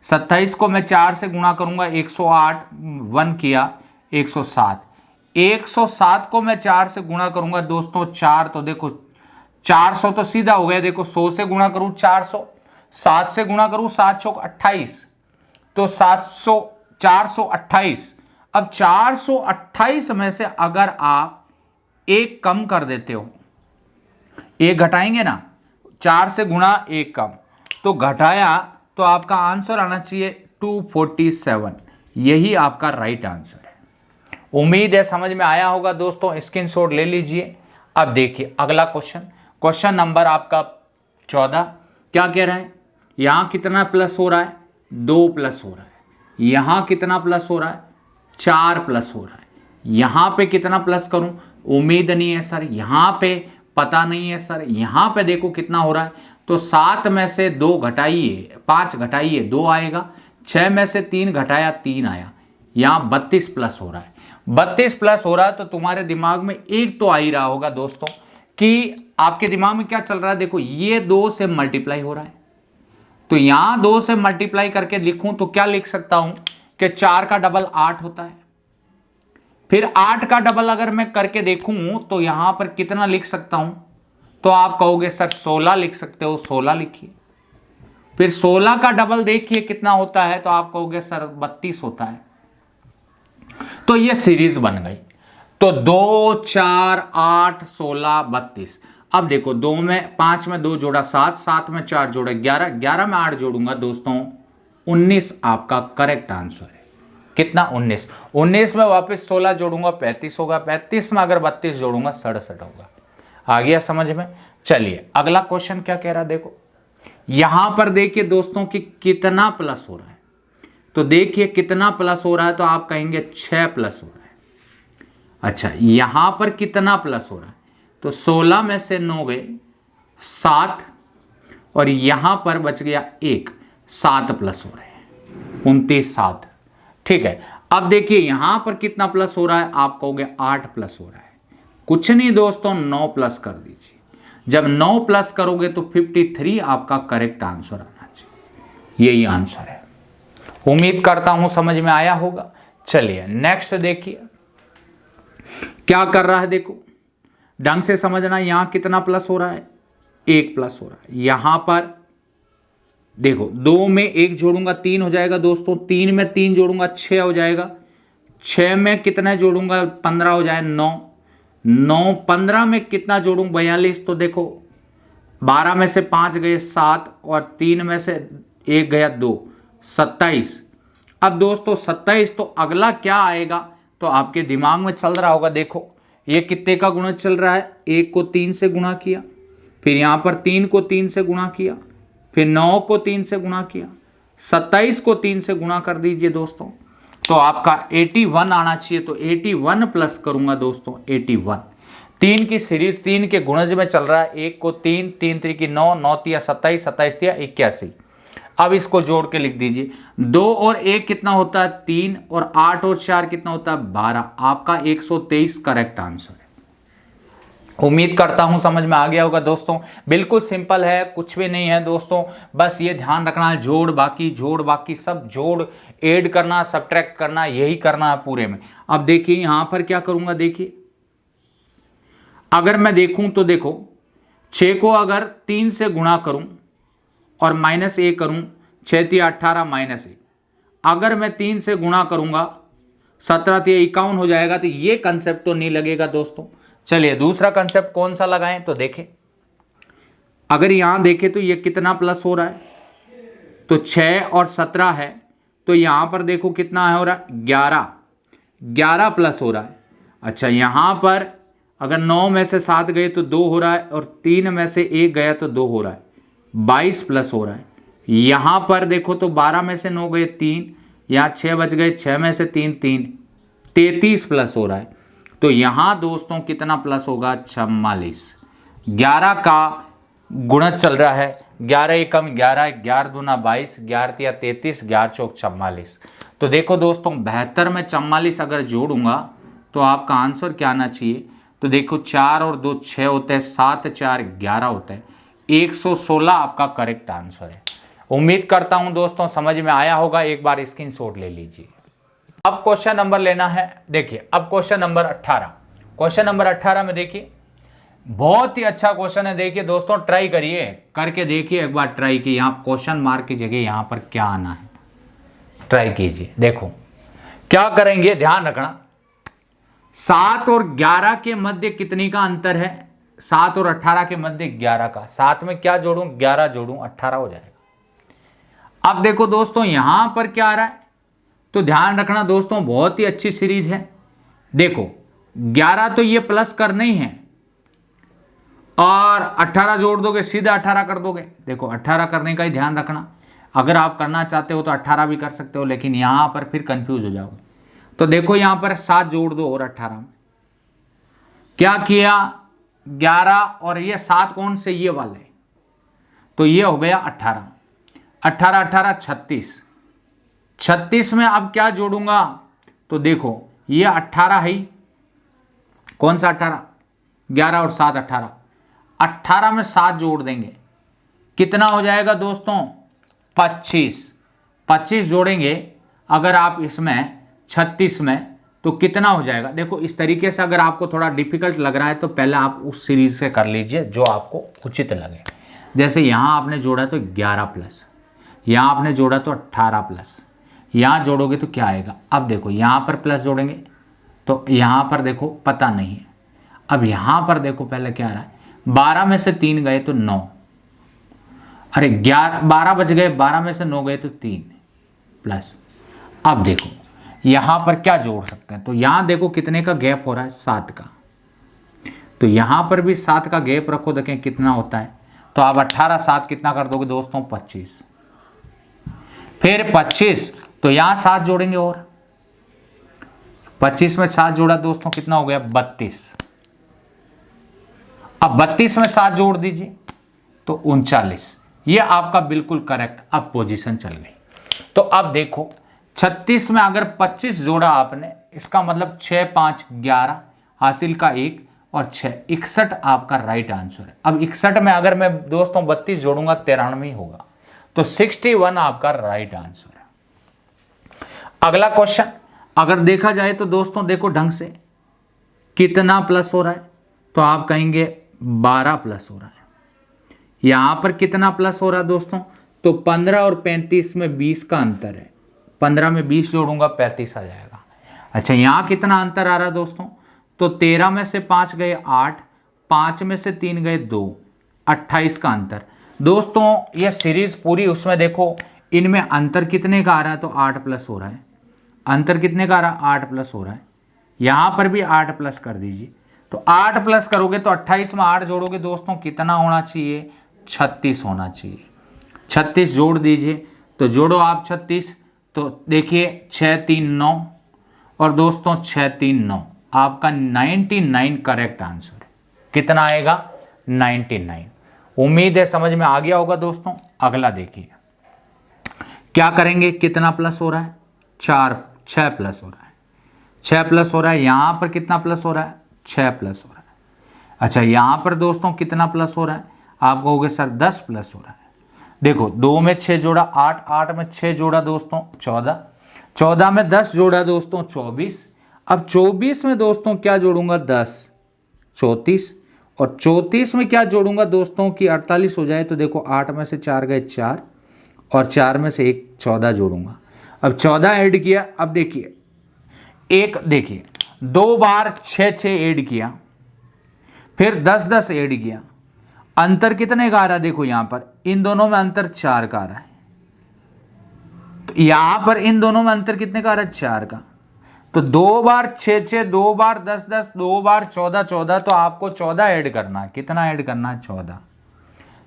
27 को मैं 4 से गुणा करूंगा 108, 1 किया 107, 107 को मैं 4 से गुणा करूंगा दोस्तों 4, तो देखो 400 तो सीधा हो गया, देखो 100 से गुणा करूं 400, 7 से गुणा करूं 7 चौक 28, तो 700 428। अब 428 में से अगर आप एक कम कर देते हो, एक घटाएंगे ना, 4 से गुणा 1 कम, तो घटाया, तो आपका आंसर आना चाहिए 247, यही आपका राइट आंसर है। उम्मीद है समझ में आया होगा दोस्तों, स्क्रीनशॉट ले लीजिए। अब देखिए अगला क्वेश्चन, क्वेश्चन नंबर आपका 14 क्या कह रहा है, यहां कितना प्लस हो रहा है, 2 प्लस हो रहा है, यहां कितना प्लस हो रहा है 4 प्लस हो रहा है, यहां पे कितना प्लस करूं, उम्मीद नहीं है सर, यहां पे पता नहीं है सर, यहां पे देखो कितना हो रहा है, तो 7 में से 2 घटाइए 5 घटाइए 2 आएगा, 6 में से 3 घटाया 3 आया, यहां 32 प्लस हो रहा है, 32 प्लस हो रहा है, तो तुम्हारे दिमाग में एक तो आ ही रहा होगा दोस्तों कि आपके दिमाग में क्या चल रहा है, देखो ये 2 से मल्टीप्लाई हो रहा है, तो यहां 2 से मल्टीप्लाई करके लिखूं तो क्या लिख सकता हूं कि 4 का डबल 8 होता है, फिर 8 का डबल अगर मैं करके देखूं तो यहां पर कितना लिख सकता हूं, तो आप कहोगे सर 16 लिख सकते हो, 16 लिखिए, फिर 16 का डबल देखिए कितना होता है, तो आप कहोगे सर 32 होता है, तो ये सीरीज बन गई, तो 2 4 8 16 32। अब देखो 2 में 5 में 2 जोड़ा 7, 7 में 4 जोड़ा 11, 11 में 8 जोड़ूंगा दोस्तों 19 आपका करेक्ट आंसर है। कितना 19, 19 में वापस 16 जोड़ूंगा 35 होगा, 35 में अगर 32 जोड़ूंगा 67 होगा। आ गया समझ में। चलिए अगला क्वेश्चन क्या कह रहा है देखो, यहां पर देखिए दोस्तों कि कितना प्लस हो रहा है, तो देखिए कितना प्लस हो रहा है, तो आप कहेंगे 6 प्लस हो रहा है। अच्छा यहां पर कितना प्लस हो रहा है, तो 16 में से 9 गए 7 और यहां पर बच गया 1, 7 प्लस हो रहे हैं 29 7। ठीक है, अब देखिए यहां पर कितना प्लस हो रहा है, आप कहोगे 8 प्लस हो रहा है। कुछ नहीं दोस्तों 9 प्लस कर दीजिए, जब 9 प्लस करोगे तो 53 आपका करेक्ट आंसर आना चाहिए। यही आंसर है। उम्मीद करता हूं समझ में आया होगा। चलिए नेक्स्ट देखिए क्या कर रहा है, देखो ढंग से समझना। यहां कितना प्लस हो रहा है, 1 प्लस हो रहा है। यहां पर देखो 2 में 1 जोड़ूंगा 3 हो जाएगा दोस्तों, 3 में 3 जोड़ूंगा 6 हो जाएगा, 6 में कितना जोड़ूंगा 15 हो जाए 9, 9 15 में कितना जोड़ूं 42, तो देखो 12 में से 5 गए 7 और 3 में से 1 गया 2, 27। अब दोस्तों 27, तो अगला क्या आएगा, तो आपके दिमाग में चल रहा होगा, देखो ये कितने का गुणा चल रहा है, 1 को 3 से गुणा किया, फिर यहां पर 3 को 3 से गुणा किया, फिर 9 को 3 से गुणा किया, 27 को 3 से गुणा कर दीजिए दोस्तों, तो आपका 81 आना चाहिए। तो 81 प्लस करूंगा दोस्तों 81। 3 की सीरीज 3 के गुणज में चल रहा है, 1 को 3, 3 3 की 9, 9 तिया 27, 27 तिया 81। अब इसको जोड़ के लिख दीजिए, 2 और 1 कितना होता है 3, और 8 और 4 कितना होता है 12। आपका 123 करेक्ट आंसर है। उम्मीद करता हूं समझ में आ गया होगा दोस्तों। बिल्कुल सिंपल है, कुछ भी नहीं है दोस्तों, बस ये ध्यान रखना है जोड़ बाकी सब जोड़, ऐड करना, सब्ट्रैक्ट करना, यही करना है पूरे में। अब देखिए यहां पर क्या करूंगा, देखिए अगर मैं देखूं तो देखो 6 को अगर 3 से गुणा करूं और -1 करूं, 6 तिया 18 -1, अगर मैं 3 से गुणा करूंगा 17 तिया 51 हो जाएगा। तो ये कंसेप्ट तो नहीं लगेगा दोस्तों। चलिए दूसरा कंसेप्ट कौन सा लगाएं, तो देखें अगर यहां देखें तो ये कितना प्लस हो रहा है, तो 6 और 17 है, तो यहां पर देखो कितना हो रहा है 11, 11 प्लस हो रहा है। अच्छा यहां पर अगर 9 में से 7 गए तो 2 हो रहा है, और 3 में से 1 गया तो 2 हो रहा है, 22 प्लस हो रहा है। यहां पर देखो तो 12 में से 9 गए 3, यहां 6 बच गए, 6 में से 3 3, 33 प्लस हो रहा है। तो यहां दोस्तों कितना प्लस होगा 44। 11 का गुणज चल रहा है, 11 एकम 11, 11 दूना 22, 11 तिया 33, 11 चौक 44। तो देखो दोस्तों 72 में 44 अगर जोड़ूंगा तो आपका आंसर क्या आना चाहिए, तो देखो 4 और 2 6 होते हैं, 7 4 11 होता है, 116 आपका करेक्ट आंसर है। उम्मीद करता हूं दोस्तों समझ में आया होगा। एक बार स्क्रीनशॉट ले लीजिए। अब क्वेश्चन नंबर लेना है, देखिए अब क्वेश्चन नंबर 18। क्वेश्चन नंबर 18 में देखिए बहुत ही अच्छा क्वेश्चन है। देखिए दोस्तों ट्राई करिए, करके देखिए एक बार ट्राई की, यहाँ क्वेश्चन मार्क की जगह यहाँ पर क्या आना है, ट्राई कीजिए। देखो क्या करेंगे, ध्यान रखना 7 और 11 के मध्य कितनी का अंतर है, 7 और 18 के मध्य 11 का। 7 में क्या जोड़ूं 11 जोड़ूं 18 हो जाएगा। अब देखो दोस्तों यहां पर क्या आ रहा है, तो ध्यान रखना दोस्तों बहुत ही अच्छी सीरीज है। देखो 11 तो ये प्लस करना ही है, और 18 जोड़ दोगे सीधा 18 कर दोगे। देखो 18 करने का ही ध्यान रखना, अगर आप करना चाहते हो तो 18 भी कर सकते हो, लेकिन यहां पर फिर कंफ्यूज हो जाओगे। तो देखो यहां पर 7 जोड़ दो और 18 में क्या किया 11, और ये 7 कौन से ये वाले, तो ये हो गया 18, 18 18 36, 36 में अब क्या जोड़ूंगा, तो देखो ये 18 है, कौन सा 18, 11 और 7 18, 18 में 7 जोड़ देंगे कितना हो जाएगा दोस्तों 25, 25 जोड़ेंगे अगर आप इसमें 36 में तो कितना हो जाएगा। देखो इस तरीके से अगर आपको थोड़ा डिफिकल्ट लग रहा है तो पहले आप उस सीरीज से कर लीजिए जो आपको उचित लगे। जैसे यहाँ आपने जोड़ा तो 11 प्लस, यहाँ आपने जोड़ा तो 18 प्लस, यहाँ जोड़ोगे तो क्या आएगा। अब देखो यहाँ पर प्लस जोड़ेंगे तो यहाँ पर देखो पता नहीं है। अब यहाँ पर देखो पहले क्या आ रहा है 12 में से 3 गए तो 9, अरे 12 बच गए, 12 में से 9 गए तो 3 प्लस। अब देखो यहां पर क्या जोड़ सकते हैं, तो यहां देखो कितने का गैप हो रहा है, 7 का, तो यहां पर भी 7 का गैप रखो, देखें कितना होता है। तो आप 18 7 कितना कर दोगे दोस्तों, 25, फिर 25, तो यहां 7 जोड़ेंगे और 25 में 7 जोड़ा दोस्तों कितना हो गया, 32। अब 32 में 7 जोड़ दीजिए तो 39। ये आपका बिल्कुल करेक्ट, अब पोजीशन चल गई। तो अब देखो 36 में अगर 25 जोड़ा आपने, इसका मतलब 6 5 11, हासिल का 1 और 6 61 आपका राइट आंसर है। अब 61 में अगर मैं दोस्तों 32 जोड़ूंगा 93 होगा, तो 61 आपका राइट आंसर है। अगला क्वेश्चन अगर देखा जाए तो दोस्तों देखो ढंग से, कितना प्लस हो रहा है, तो आप कहेंगे 12 प्लस हो रहा है। यहां पर कितना प्लस हो रहा है दोस्तों, तो 15 और 35 में 20 का अंतर है, 15 में 20 जोड़ूंगा 35 आ जाएगा। अच्छा यहां कितना अंतर आ रहा है दोस्तों, तो 13 में से 5 गए 8, 5 में से 3 गए 2, 28 का अंतर। दोस्तों ये सीरीज पूरी, उसमें देखो इनमें अंतर कितने का आ रहा है, तो 8 प्लस हो रहा है। अंतर कितने का आ रहा है, 8 प्लस हो रहा है। यहां पर भी 8 प्लस कर दीजिए, तो 8 प्लस करोगे तो 28 में 8 जोड़ोगे दोस्तों कितना होना चाहिए, 36 होना चाहिए। 36 जोड़ दीजिए, तो जोड़ो आप 36, तो देखिए 6 3 9 और दोस्तों 6 3 9, आपका 99 करेक्ट आंसर है। कितना आएगा, 99। उम्मीद है समझ में आ गया होगा दोस्तों। अगला देखिए क्या करेंगे, कितना प्लस हो रहा है, 6 प्लस हो रहा है, 6 प्लस हो रहा है। यहां पर कितना प्लस हो रहा है, 6 प्लस हो रहा है। अच्छा यहां पर दोस्तों कितना प्लस हो रहा है, आप कहोगे सर 10 प्लस हो रहा है। देखो 2 में 6 जोड़ा 8, 8 में 6 जोड़ा दोस्तों 14, 14 में 10 जोड़ा दोस्तों 24। अब 24 में दोस्तों क्या जोड़ूंगा, 10 34, और 34 में क्या जोड़ूंगा दोस्तों कि 48 हो जाए, तो देखो 8 में से 4 गए 4 और 4 में से 1 14 जोड़ूंगा। अब 14 ऐड किया, अब देखिए एक देखिए 2 बार 6 6 ऐड किया, फिर 10 10 ऐड किया, अंतर कितने का आ रहा है, देखो यहां पर इन दोनों में अंतर 4 का आ रहा है। तो यहां पर इन दोनों में अंतर कितने का आ रहा है, 4 का। तो 2 बार 6 6, 2 बार 10 10, 2 बार 14 14, तो आपको 14 ऐड करना है। कितना ऐड करना है, 14।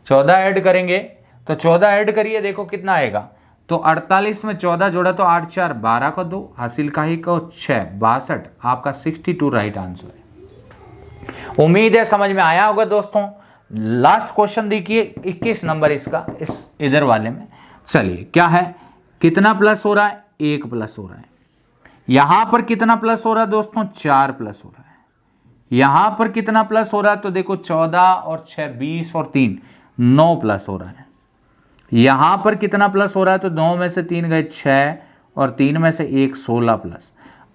14 ऐड करेंगे, तो 14 ऐड करिए, देखो कितना आएगा, तो 48 में 14 जोड़ा तो 8 4 12 का 2, हासिल का ही को 6 62, आपका 62 राइट आंसर है। उम्मीद है समझ में आया होगा दोस्तों। लास्ट क्वेश्चन देखिए 21 नंबर इसका, इस इधर वाले में। चलिए क्या है, कितना प्लस हो रहा है, 1 प्लस हो रहा है। यहां पर कितना प्लस हो रहा है दोस्तों, 4 प्लस हो रहा है। यहां पर कितना प्लस हो रहा है, तो देखो 14 और 6 20 और 3 9 प्लस हो रहा है। यहां पर कितना प्लस हो रहा है, तो 9 में से 3 गए 6 और 3 में से 1 16 प्लस।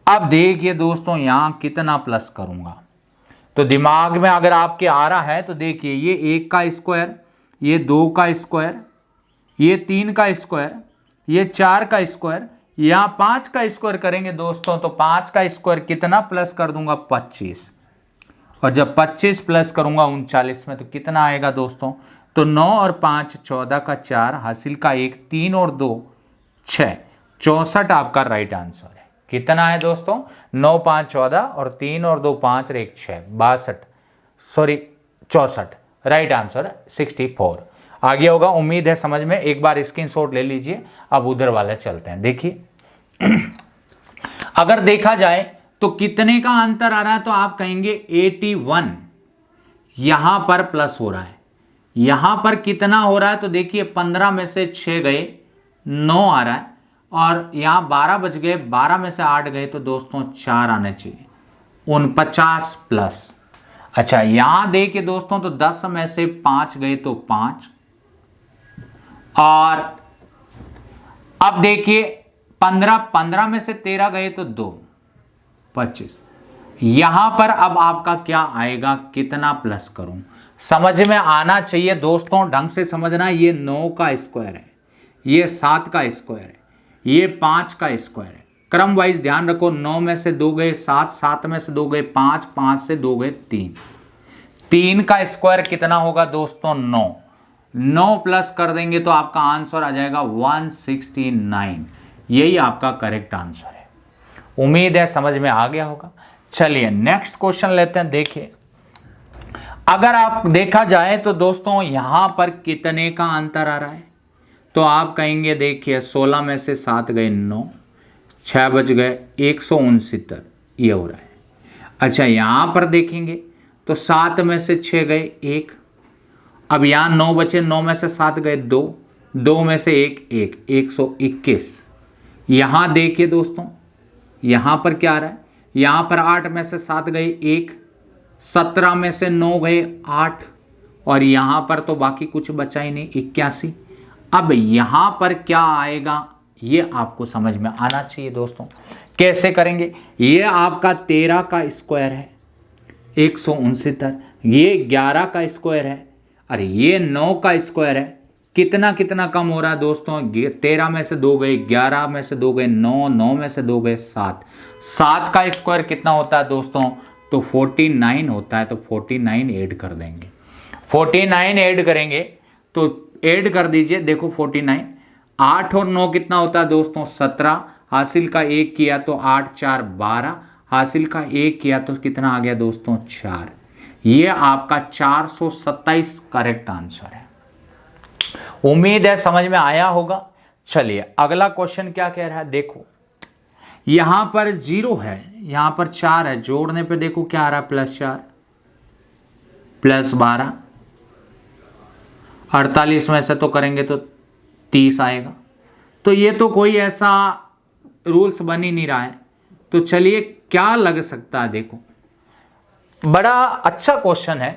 अब देखिए दोस्तों यहां कितना प्लस करूंगा, तो दिमाग में अगर आपके आ रहा है तो देखिए ये 1 का स्क्वायर, ये 2 का स्क्वायर, ये 3 का स्क्वायर, ये 4 का स्क्वायर, यहाँ 5 का स्क्वायर करेंगे दोस्तों, तो 5 का स्क्वायर कितना प्लस कर दूंगा, 25। और जब 25 प्लस करूंगा 39 में, तो कितना आएगा दोस्तों, तो 9 और 5 14 का 4, हासिल का 1, 3 और 2 6 64 आपका राइट आंसर है। कितना है दोस्तों, 9 5 14 और 3 और 2 5 और 1 6 64 राइट आंसर 64 आ गया होगा। उम्मीद है समझ में। एक बार स्क्रीनशॉट ले लीजिए। अब उधर वाले चलते हैं। देखिए अगर देखा जाए तो कितने का अंतर आ रहा है, तो आप कहेंगे 81। यहां पर प्लस हो रहा है, यहां पर कितना हो रहा है, तो देखिए 15 में से 6 गए 9 आ रहा है, और यहां 12 बच गए, 12 में से 8 गए तो दोस्तों 4 आने चाहिए, 49 प्लस। अच्छा यहां देखिए दोस्तों, तो 10 में से 5 गए तो 5, और अब देखिए 15 में से 13 गए तो 2 25। यहां पर अब आपका क्या आएगा, कितना प्लस करूं, समझ में आना चाहिए दोस्तों। ढंग से समझना, ये 9 का स्क्वायर है, ये 7 का स्क्वायर है, ये 5 का स्क्वायर है। क्रम वाइज ध्यान रखो, 9 में से 2 गए 7, 7 में से 2 गए 5, 5 से 2 गए 3, 3 का स्क्वायर कितना होगा दोस्तों 9, 9 प्लस कर देंगे तो आपका आंसर आ जाएगा 169। यही आपका करेक्ट आंसर है। उम्मीद है समझ में आ गया होगा। चलिए नेक्स्ट क्वेश्चन लेते हैं। देखिए अगर आप देखा जाए तो दोस्तों यहां पर कितने का अंतर आ रहा है, तो आप कहेंगे देखिए 16 में से 7 गए 9, 6 बच गए 169, ये हो रहा है। अच्छा यहां पर देखेंगे तो 7 में से 6 गए 1, अब यहां 9 बचे, 9 में से 7 गए 2, 2 में से 1 1, 121। यहां देखिए दोस्तों यहां पर क्या आ रहा है, यहां पर 8 में से 7 गए 1, 17 में से 9 गए 8, और यहां पर तो बाकी कुछ बचा ही नहीं 81। अब यहां पर क्या आएगा ये आपको समझ में आना चाहिए दोस्तों। कैसे करेंगे, ये आपका 13 का स्क्वायर है 169, ये 11 का स्क्वायर है, अरे ये 9 का स्क्वायर है। कितना कितना कम हो रहा है दोस्तों, 13 में से 2 गए 11, में से 2 गए 9, 9 में से 2 गए 7, 7 का स्क्वायर कितना होता है दोस्तों, तो 49 होता है। तो 49 ऐड कर देंगे, 49 ऐड करेंगे तो ऐड कर दीजिए, देखो 49, 8 और 9 कितना होता है दोस्तों 17, हासिल का 1 किया तो 8 4 12, हासिल का 1 किया तो कितना आ गया दोस्तों 4। ये आपका 427 करेक्ट आंसर है। उम्मीद है समझ में आया होगा। चलिए अगला क्वेश्चन क्या कह रहा है, देखो यहां पर 0 है, यहां पर 4 है, जोड़ने पे देखो क्या आ रहा है +4 +12, 48 में से तो करेंगे तो 30 आएगा। तो ये तो कोई ऐसा रूल्स बन ही नहीं रहा है, तो चलिए क्या लग सकता है, देखो बड़ा अच्छा क्वेश्चन है,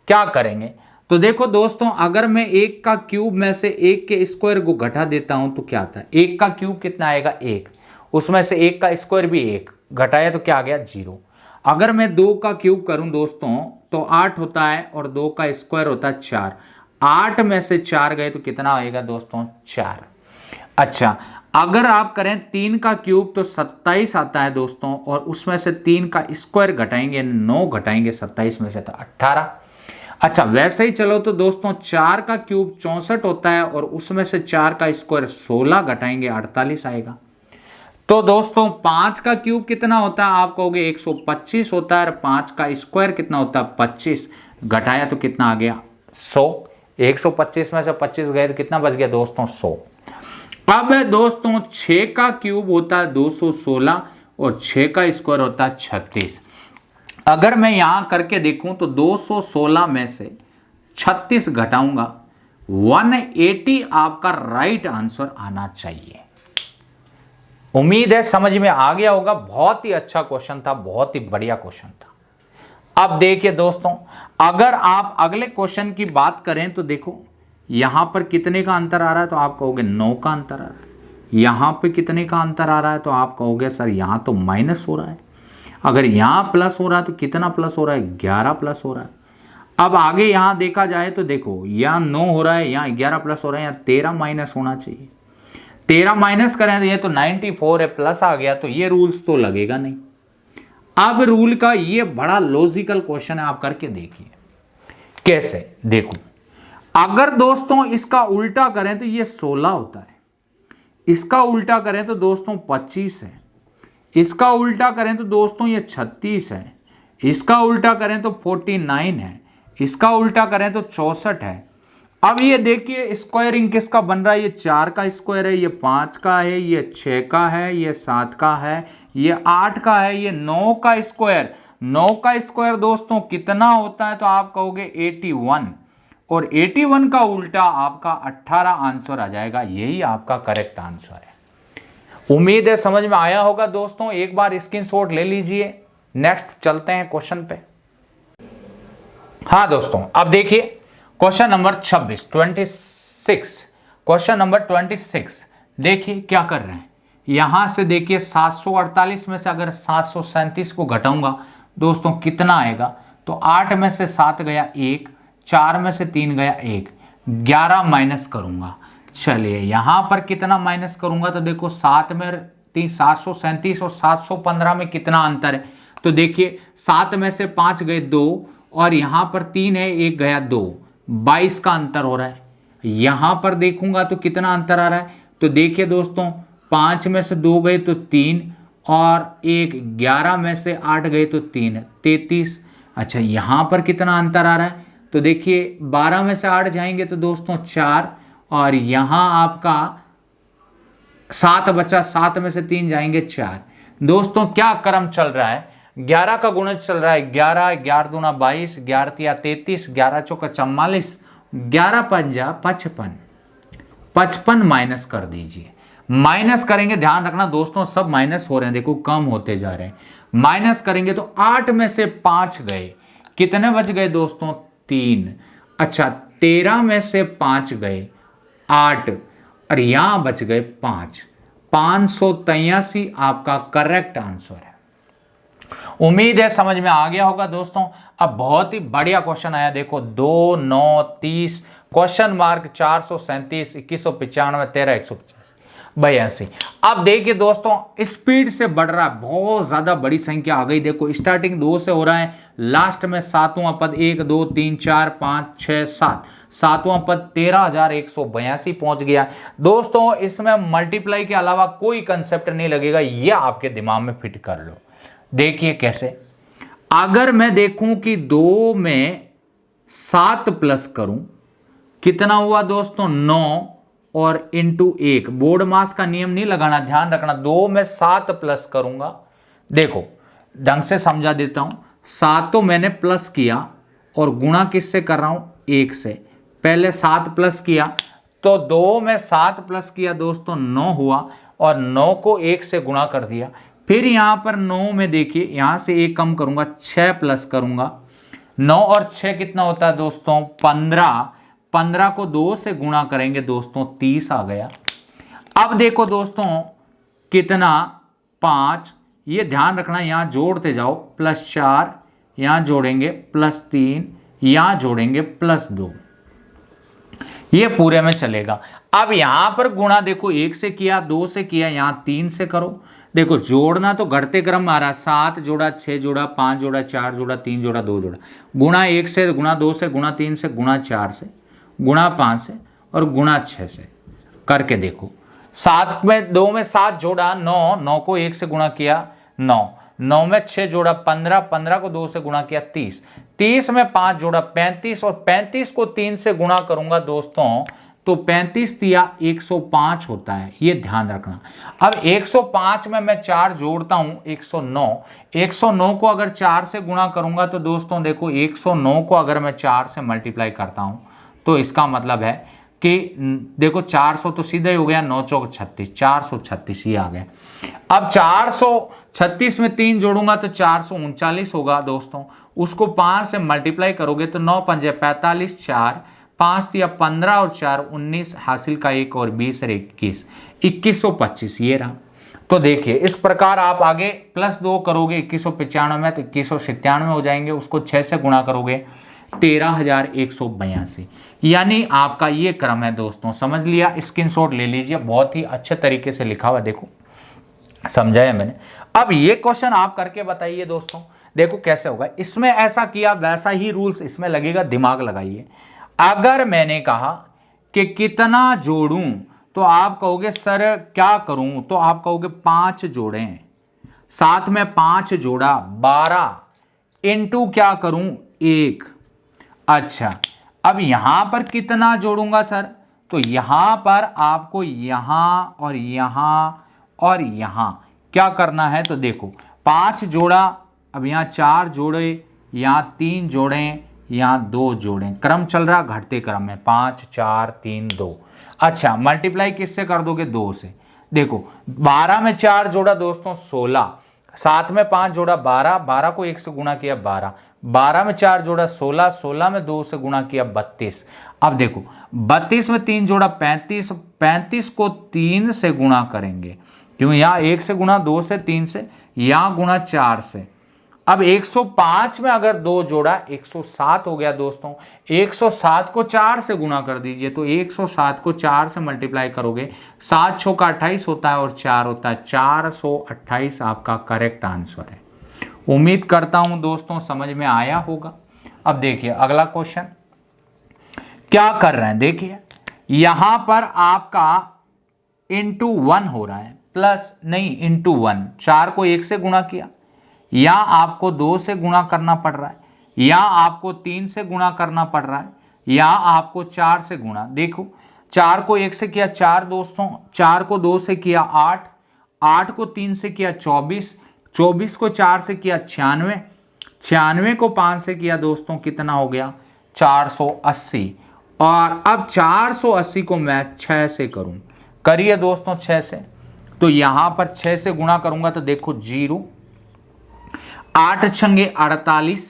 क्या करेंगे। तो देखो दोस्तों अगर मैं 1 का क्यूब में से 1 के स्क्वायर को घटा देता हूं तो क्या आता है, 1 का क्यूब कितना आएगा 1, उसमें से 1 का स्क्वायर भी 1, घटाया तो क्या आ गया 0। अगर मैं 2 का क्यूब करूं दोस्तों तो 8 होता है और 2 का स्क्वायर होता है 4, 8 में से 4 गए तो कितना आएगा दोस्तों 4। अच्छा अगर आप करें 3 का क्यूब तो 27 आता है दोस्तों, और उसमें से 3 का स्क्वायर घटाएंगे 9 घटाएंगे 27 में से तो 18। अच्छा वैसे ही चलो तो दोस्तों 4 का क्यूब 64 होता है और उसमें से 4 का स्क्वायर 16 घटाएंगे 48 आएगा। तो दोस्तों 5 का क्यूब कितना होता है, आप कहोगे 125 होता है, और 5 का स्क्वायर कितना होता है 25, घटाया तो कितना आ गया 100, 125 में से 25 गए तो कितना बच गया दोस्तों 100। अब दोस्तों 6 का क्यूब होता है 216 और 6 का स्क्वायर होता है 36। अगर मैं यहां करके देखूं तो 216 में से 36 घटाऊंगा 180 आपका राइट आंसर आना चाहिए। उम्मीद है समझ में आ गया होगा। बहुत ही अच्छा क्वेश्चन था, बहुत ही बढ़िया क्वेश्चन था। अब देखिए दोस्तों अगर आप अगले क्वेश्चन की बात करें तो देखो यहां पर कितने का अंतर आ रहा है, तो आप कहोगे 9 का अंतर आ रहा है। यहां पे कितने का अंतर आ रहा है, तो आप कहोगे सर यहां तो माइनस हो रहा है। अगर यहां प्लस हो रहा है तो कितना प्लस हो रहा है 11 प्लस हो रहा है। अब आगे यहां देखा जाए तो देखो यहां 9 हो रहा है, यहां 11 प्लस हो रहा है, यहां 13 माइनस होना चाहिए। 13 माइनस करें तो ये तो 94 है, प्लस आ गया तो ये रूल्स तो लगेगा नहीं। अब रूल का ये बड़ा लॉजिकल क्वेश्चन है, आप करके देखिए कैसे। देखो अगर दोस्तों इसका उल्टा करें तो ये 16 होता है, इसका उल्टा करें तो दोस्तों 25 है, इसका उल्टा करें तो दोस्तों ये 36 है, इसका उल्टा करें तो 49 है, इसका उल्टा करें तो 64 है। अब ये देखिए स्क्वायरिंग किसका बन रहा है, ये 4 का स्क्वायर है, ये 5 का है, ये 6 का है, ये 7 का है, ये 8 का है, ये 9 का स्क्वायर। 9 का स्क्वायर दोस्तों कितना होता है, तो आप कहोगे 81, और 81 का उल्टा आपका 18 आंसर आ जाएगा। यही आपका करेक्ट आंसर है। उम्मीद है समझ में आया होगा दोस्तों। एक बार स्क्रीनशॉट ले लीजिए। नेक्स्ट चलते हैं क्वेश्चन पे। हाँ दोस्तों अब देखिए क्वेश्चन नंबर 26 क्वेश्चन नंबर 26 देखिए क्या कर रहे हैं। यहां से देखिए 748 में से अगर 737 को घटाऊंगा दोस्तों कितना आएगा, तो 8 में से 7 गया 1, 4 में से 3 गया 1, 11 माइनस करूंगा। चलिए यहां पर कितना माइनस करूंगा, तो देखो 7 में 737 और 715 में कितना अंतर है, तो देखिए 7 में से 5 गए 2 और यहाँ पर 3 है, 1 गया 2, 22 का अंतर हो रहा है। यहाँ पर देखूंगा तो कितना अंतर आ रहा है, तो देखिए दोस्तों 5 में से 2 गए तो 3 और 1, 11 में से 8 गए तो 3, 33। अच्छा यहाँ पर कितना अंतर आ रहा है, तो देखिए 12 में से 8 जाएंगे तो दोस्तों 4 और यहाँ आपका 7 बचा, 7 में से 3 जाएंगे 4। दोस्तों क्या क्रम चल रहा है, 11 का गुणज चल रहा है 11, 11 दूना 22, 11 तिया 33, 11 चौका 44, 11 पंजा 55, 55 माइनस कर दीजिए। माइनस करेंगे, ध्यान रखना दोस्तों सब माइनस हो रहे हैं, देखो कम होते जा रहे हैं। माइनस करेंगे तो 8 में से 5 गए, कितने बच गए दोस्तों 3। अच्छा 13 में से 5 गए 8 और यहां बच गए 5, 583 आपका करेक्ट आंसर है। उम्मीद है समझ में आ गया होगा दोस्तों। अब बहुत ही बढ़िया क्वेश्चन आया, देखो 2, 9, 30, क्वेश्चन मार्क 437, 2195, 13, 150, 82। अब देखिए दोस्तों स्पीड से बढ़ रहा है, बहुत ज्यादा बड़ी संख्या आ गई। देखो स्टार्टिंग 2 से हो रहा है, लास्ट में 7वां पद 1, 2, 3, 4, 5, 6, 7, 7वां पद 13,182 पहुंच गया। दोस्तों इसमें मल्टीप्लाई के अलावा कोई कंसेप्ट नहीं लगेगा, यह आपके दिमाग में फिट कर लो। देखिए कैसे, अगर मैं देखूं कि 2 में 7 प्लस करूं, कितना हुआ दोस्तों 9 और इंटू 1, बोर्ड मास का नियम नहीं लगाना, ध्यान रखना। 2 में 7 प्लस करूंगा, देखो ढंग से समझा देता हूं। 7 तो मैंने प्लस किया और गुणा किससे कर रहा हूं 1 से। पहले 7 प्लस किया तो 2 में 7 प्लस किया दोस्तों 9 हुआ और 9 को 1 से गुणा कर दिया। फिर यहां पर 9 में देखिए यहां से 1 कम करूंगा, 6 प्लस करूंगा। 9 और 6 कितना होता है दोस्तों 15, 15 को 2 से गुणा करेंगे दोस्तों 30 आ गया। अब देखो दोस्तों कितना 5, ये ध्यान रखना, यहां जोड़ते जाओ, +4 यहां जोड़ेंगे, +3 यहां जोड़ेंगे, +2, ये पूरे में चलेगा। अब यहां पर गुणा देखो 1 से किया, 2 से किया, यहां 3 से करो। देखो जोड़ना तो घटते क्रम आ रहा, 7 जोड़ा, 6 जोड़ा, 5 जोड़ा, 4 जोड़ा, 3 जोड़ा, 2 जोड़ा, गुणा 1 से, गुणा 2 से, गुणा 3 से, गुणा 4 से, गुणा 5 से और गुणा 6 से करके देखो। 7 में 2 में 7 जोड़ा 9, 9 को 1 से गुणा किया 9, 9 में 6 जोड़ा 15, 15 को 2 से गुणा किया 30, 30 में 5 जोड़ा 35 और 35 को 3 से गुणा करूंगा दोस्तों तो 35 तिया 105 होता है, ये ध्यान रखना। अब 105 में मैं 4 जोड़ता हूं 109, 109 को अगर 4 से गुणा करूंगा तो दोस्तों देखो 109 को अगर मैं 4 से मल्टीप्लाई करता हूं तो इसका मतलब है कि देखो 400 तो सीधा ही हो गया, 9 चौक 36, 436 ये आ गया। अब 436 में 3 जोड़ूंगा तो 439 होगा दोस्तों, उसको 5 से मल्टीप्लाई करोगे तो 9 पंजे 45, 4 5 तिया 15 और 4 19, हासिल का 1 और 20 और 21, 2125 ये रहा। तो देखिए इस प्रकार आप आगे +2 करोगे 2195 में तो 2197 हो जाएंगे, उसको 6 से गुणा करोगे 13,182, यानी आपका ये क्रम है दोस्तों। समझ लिया, स्क्रीनशॉट ले लीजिए, बहुत ही अच्छे तरीके से लिखा हुआ, देखो समझाया मैंने। अब ये क्वेश्चन आप करके बताइए दोस्तों, देखो कैसे होगा। इसमें ऐसा किया वैसा ही रूल्स इसमें लगेगा, दिमाग लगाइए। अगर मैंने कहा कि कितना जोड़ूं तो आप कहोगे सर क्या करूं, तो आप कहोगे 5 जोड़ें, 7 में 5 जोड़ा 12 इंटू क्या करूं 1। अच्छा अब यहां पर कितना जोड़ूंगा सर, तो यहां पर आपको यहां और यहां और यहां क्या करना है, तो देखो 5 जोड़ा, अब यहां 4 जोड़े, यहां 3 जोड़ें, यहां 2 जोड़ें, क्रम चल रहा घटते क्रम में 5 4 3 2। अच्छा मल्टीप्लाई किससे कर दोगे 2 से। देखो 12 में 4 जोड़ा दोस्तों 16, 7 में 5 जोड़ा 12, 12 को 1 से गुणा किया 12, 12 में 4 जोड़ा 16, 16 में 2 से गुणा किया 32। अब देखो 32 में 3 जोड़ा 35, 35 को 3 से गुणा करेंगे, क्यों यहाँ 1 से गुणा 2 से 3 से, यहाँ गुणा 4 से। अब 105 में अगर 2 जोड़ा 107 हो गया दोस्तों, 107 को 4 से गुणा कर दीजिए, तो 107 को 4 से मल्टीप्लाई करोगे 7 6 का 28 होता है और 4 होता है, 428 आपका करेक्ट आंसर है। उम्मीद करता हूं दोस्तों समझ में आया होगा। अब देखिए अगला क्वेश्चन क्या कर रहे हैं, देखिए यहां पर आपका इंटू 1 हो रहा है, प्लस नहीं इंटू 1, 4 को 1 से गुणा किया, या आपको 2 से गुणा करना पड़ रहा है, या आपको 3 से गुणा करना पड़ रहा है, या आपको 4 से गुणा। देखो 4 को 1 से किया 4 दोस्तों, 4 को 2 से किया 8, 8 को 3 से किया 24, 24 को 4 से किया 96, 96 को 5 से किया दोस्तों कितना हो गया 480। और अब 480 को मैं 6 से करूं, करिए दोस्तों 6 से, तो यहां पर 6 से गुणा करूंगा तो देखो 0, 8 छंगे 48,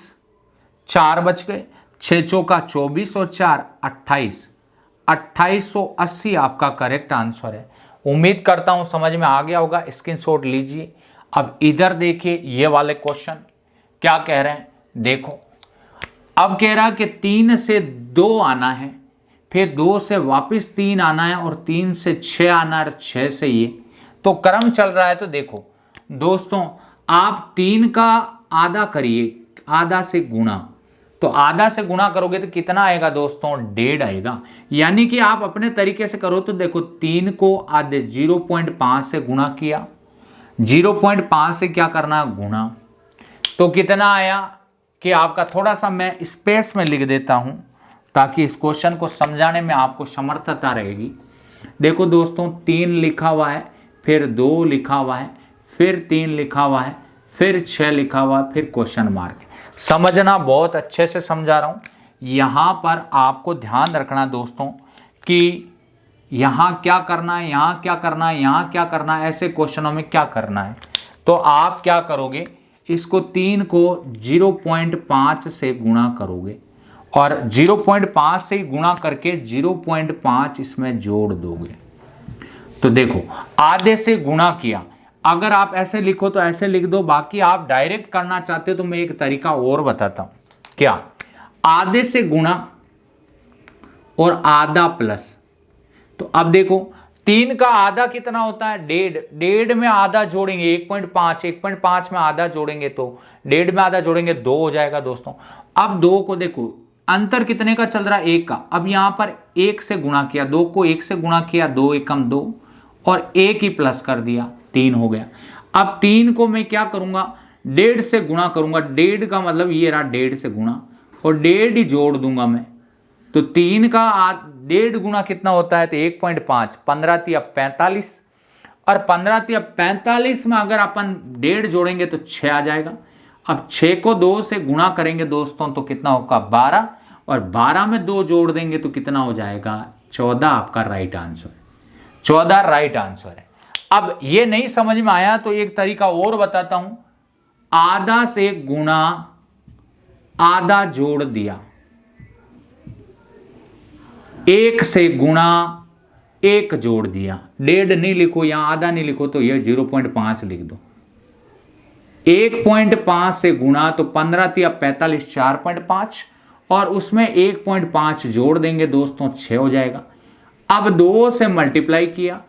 4 बच गए, 6 चौका 24 और 4 28, 2880 आपका करेक्ट आंसर है। उम्मीद करता हूं समझ में आ गया होगा, स्क्रीनशॉट लीजिए। अब इधर देखिए ये वाले क्वेश्चन क्या कह रहे हैं, देखो अब कह रहा है कि 3 से 2 आना है, फिर 2 से वापस 3 आना है, और 3 से 6 आना है, और 6 से ये, तो क्रम चल रहा है। तो देखो दोस्तों आप 3 का आधा करिए, आधा से गुणा, तो आधा से गुणा करोगे तो कितना आएगा दोस्तों 1.5 आएगा। यानी कि आप अपने तरीके से करो तो देखो 3 को आधे 0.5 से गुणा किया, 0.5 से क्या करना गुणा, तो कितना आया कि आपका, थोड़ा सा मैं स्पेस में लिख देता हूं ताकि इस क्वेश्चन को समझाने में आपको समर्थता रहेगी। देखो दोस्तों 3 लिखा हुआ है, फिर 2 लिखा हुआ है, फिर 3 लिखा हुआ है, फिर 6 लिखा हुआ है, फिर क्वेश्चन मार्क। समझना, बहुत अच्छे से समझा रहा हूं। यहां पर आपको ध्यान रखना दोस्तों कि यहां क्या करना है, यहां क्या करना है, यहां क्या करना है, ऐसे क्वेश्चनों में क्या करना है। तो आप क्या करोगे, इसको 3 को 0.5 से गुणा करोगे, और 0.5 से ही गुणा करके 0.5 इसमें जोड़ दोगे। तो देखो आधे से गुणा किया, अगर आप ऐसे लिखो तो ऐसे लिख दो, बाकी आप डायरेक्ट करना चाहते हो तो मैं एक तरीका और बताता हूं। क्या, आधे से गुणा और आधा प्लस, तो अब देखो 3 का आधा कितना होता है 1.5, 1.5 में आधा जोड़ेंगे 1.5, 1.5 में आधा जोड़ेंगे तो 1.5 में आधा जोड़ेंगे 2 हो जाएगा दोस्तों। अब 2 को देखो अंतर कितने का चल रहा है 1 का, अब यहां पर 1 से गुणा किया, 2 को 1 से गुणा किया, 2 एकम 2, और 1 ही प्लस कर दिया, 3 हो गया। अब 3 को मैं क्या करूंगा 1.5 से गुणा करूंगा, 1.5 का मतलब ये रहा 1.5 से गुणा, और 1.5 ही जोड़ दूंगा मैं, तो 3 का 1.5 गुना कितना होता है तो 1.5, 15 तिया 45, और 15 तिया 45 में अगर अपन 1.5 जोड़ेंगे तो 6 आ जाएगा। अब 6 को 2 से गुणा करेंगे दोस्तों तो कितना होगा 12, और 12 में 2 जोड़ देंगे तो कितना हो जाएगा 14। आपका राइट आंसर 14 राइट आंसर है। अब ये नहीं समझ में आया तो एक तरीका और बताता हूं, आधा से गुणा आधा जोड़ दिया, 1 से गुणा 1 जोड़ दिया, 1.5 नहीं लिखो यहां, आधा नहीं लिखो तो ये 0.5 लिख दो, 1.5 से गुणा तो 15 तिया 45, 4.5, और उसमें 1.5 जोड़ देंगे दोस्तों 6 हो जाएगा। अब 2 से मल्टीप्लाई किया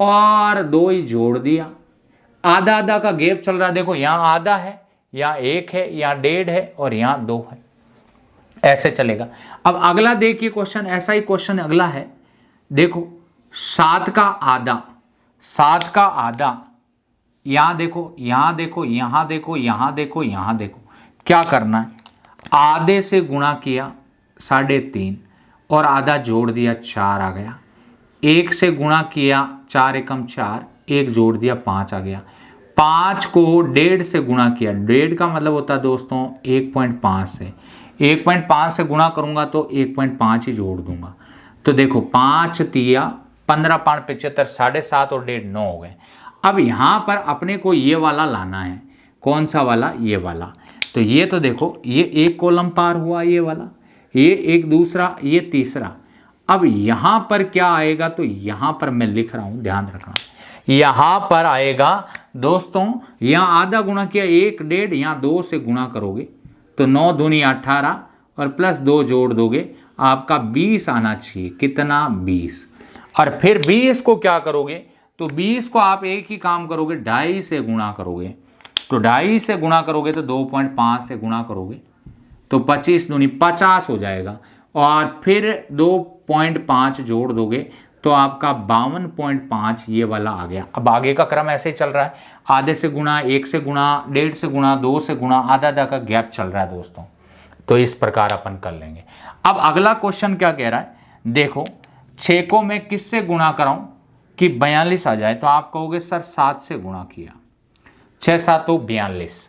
और 2 ही जोड़ दिया, आधा आधा का गैप चल रहा है, देखो यहां आधा है, यहां 1 है, यहां 1.5 है, और यहां 2 है, ऐसे चलेगा। अब अगला देखिए क्वेश्चन, ऐसा ही क्वेश्चन अगला है, देखो 7 का आधा, 7 का आधा, यहां देखो, यहां देखो, यहां देखो, यहां देखो, यहां देखो, क्या करना है, आधे से गुणा किया 3.5 और आधा जोड़ दिया 4 आ गया, 1 से गुणा किया 4 एकम 4, 1 जोड़ दिया 5 आ गया, 5 को 1.5 से गुणा किया, 1.5 का मतलब होता है दोस्तों 1.5 से, 1.5 से गुणा करूंगा तो 1.5 ही जोड़ दूंगा, तो देखो 5 तिया 15, 5 75, 7.5 और 1.5 9 हो गए। अब यहां पर अपने को ये वाला लाना है, कौन सा वाला, ये वाला, तो ये तो देखो ये एक कॉलम पार हुआ, ये वाला, ये एक दूसरा, ये तीसरा। अब यहां पर क्या आएगा, तो यहां पर मैं लिख रहा हूं, ध्यान रखना, यहां पर आएगा दोस्तों, यहां आधा गुणा किया 1 1.5, यहां 2 से गुणा करोगे तो 9 दूनी 18 और प्लस 2 जोड़ दोगे, आपका 20 आना चाहिए, कितना 20। और फिर 20 को क्या करोगे, तो 20 को आप एक ही काम करोगे, 2.5 से गुणा करोगे, तो 2.5 से गुणा करोगे तो 2.5 से गुणा करोगे तो 25 दूनी 50 हो जाएगा, और फिर 2.5 जोड़ दोगे तो आपका 52.5 ये वाला आ गया। अब आगे का क्रम ऐसे ही चल रहा है, आधे से गुणा, 1 से गुणा, 1.5 से गुणा, 2 से गुणा, आधा आधा का गैप चल रहा है दोस्तों। तो इस प्रकार अपन कर लेंगे। अब अगला क्वेश्चन क्या कह रहा है, देखो 6 को मैं किससे गुणा कराऊं कि 42 आ जाए, तो आप कहोगे सर 7 से गुणा किया, 6 7 42।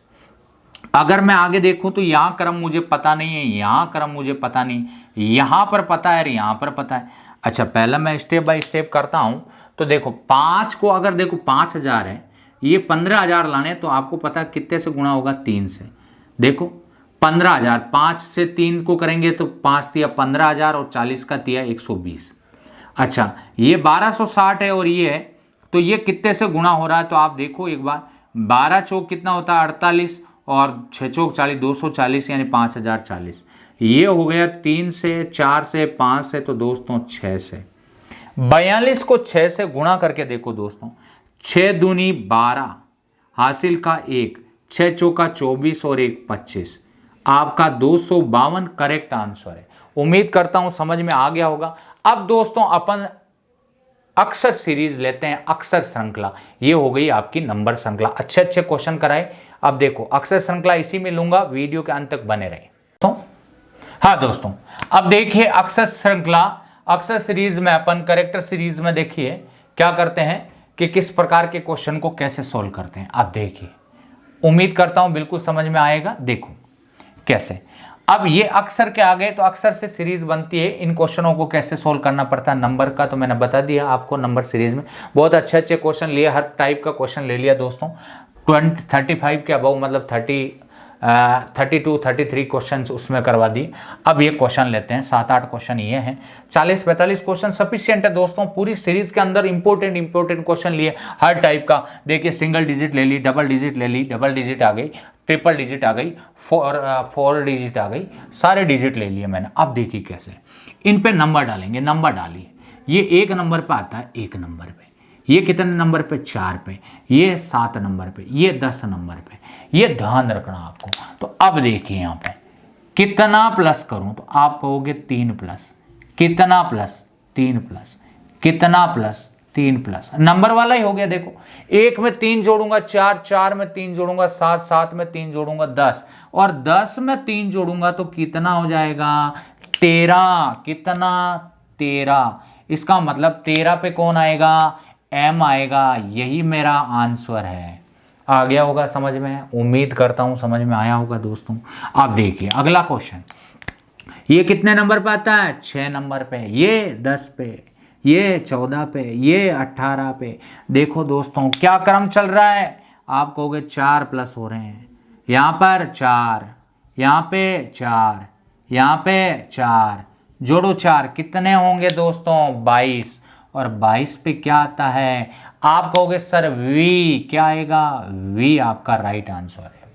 अगर मैं आगे देखूं तो यहाँ क्रम मुझे पता नहीं है, यहाँ क्रम मुझे पता नहीं, यहाँ पर पता है और यहाँ पर पता है। अच्छा, पहला मैं स्टेप बाय स्टेप करता हूँ। तो देखो 5 को अगर देखो 5000 है, ये 15000 लाने, तो आपको पता है कितने से गुणा होगा, 3 से। देखो 15000, 5 से 3 को करेंगे तो 5 तिया 15000 और 40 का तिया 120। अच्छा, ये 1260 है और ये है, तो ये कितने से गुणा हो रहा है, तो आप देखो एक बार, 12 चौक कितना होता है 48 और 6 चौक 40, 240 यानी 5040। ये हो गया 3 से, 4 से, 5 से, तो दोस्तों 6 से। 42 को 6 से गुणा करके देखो दोस्तों, 6 दूनी 12, हासिल का 1, 6 चौका 24 और 1 25, आपका 252 करेक्ट आंसर है। उम्मीद करता हूं समझ में आ गया होगा। अब दोस्तों अपन अक्षर सीरीज लेते हैं, अक्षर श्रृंखला। ये हो गई आपकी नंबर श्रृंखला। अच्छे अच्छे क्वेश्चन कराए। अब देखो अक्षर श्रृंखला इसी में लूंगा, वीडियो के अंत तक बने रहे। तो हाँ दोस्तों, अब देखिए अक्षर श्रृंखला, अक्षर सीरीज में अपन कैरेक्टर सीरीज में देखिए क्या करते हैं कि किस प्रकार के क्वेश्चन को कैसे सोल्व करते हैं। अब देखिए, उम्मीद करता हूं बिल्कुल समझ में आएगा। देखो कैसे, अब ये अक्षर के आ गए तो अक्षर से सीरीज बनती है। इन क्वेश्चनों को कैसे सोल्व करना पड़ता है, नंबर का तो मैंने बता दिया आपको। नंबर सीरीज में बहुत अच्छे अच्छे क्वेश्चन लिए, हर टाइप का क्वेश्चन ले लिया दोस्तों। 35 के अबव, मतलब 32 33 क्वेश्चन उसमें करवा दिए। अब ये क्वेश्चन लेते हैं, 7-8 क्वेश्चन ये हैं। 40-45 क्वेश्चन सफिशिएंट है दोस्तों। पूरी सीरीज के अंदर इंपॉर्टेंट क्वेश्चन लिए हर टाइप का। देखिए सिंगल डिजिट ले ली, डबल डिजिट ले ली, डबल डिजिट आ गई, ट्रिपल डिजिट आ गई, 4 डिजिट आ गई, सारे डिजिट ले लिए मैंने। अब देखिए कैसे इन पे नंबर डालेंगे। नंबर डालिए, ये 1 नंबर पे आता है, 1 नंबर पे। ये कितने नंबर पे, 4 पे। ये 7 नंबर पे, ये 10 नंबर पे। ये ध्यान रखना आपको। तो अब देखिए यहाँ पे कितना प्लस करूं, तो आप कहोगे 3 प्लस, कितना प्लस, 3 प्लस, कितना प्लस, 3 प्लस, नंबर वाला ही हो गया। देखो 1 में 3 जोड़ूंगा 4, 4 में 3 जोड़ूंगा 7, 7 में 3 जोड़ूंगा 10, और 10 में 3 जोड़ूंगा तो कितना हो जाएगा, 13। कितना, 13। इसका मतलब 13 पे कौन आएगा, M आएगा। यही मेरा आंसर है। आ गया होगा समझ में, उम्मीद करता हूं समझ में आया होगा दोस्तों। अब देखिए अगला क्वेश्चन, ये कितने नंबर पे आता है, 6 नंबर पे, ये 10 पे, ये 14 पे, ये 18 पे। देखो दोस्तों क्या क्रम चल रहा है, आप कहोगे 4 प्लस हो रहे हैं। यहाँ पर 4, यहाँ पे 4, यहाँ पे 4, जोड़ो 4, कितने होंगे दोस्तों, 22। और 22 पे क्या आता है, आप कहोगे सर वी, क्या आएगा, वी आपका राइट आंसर है।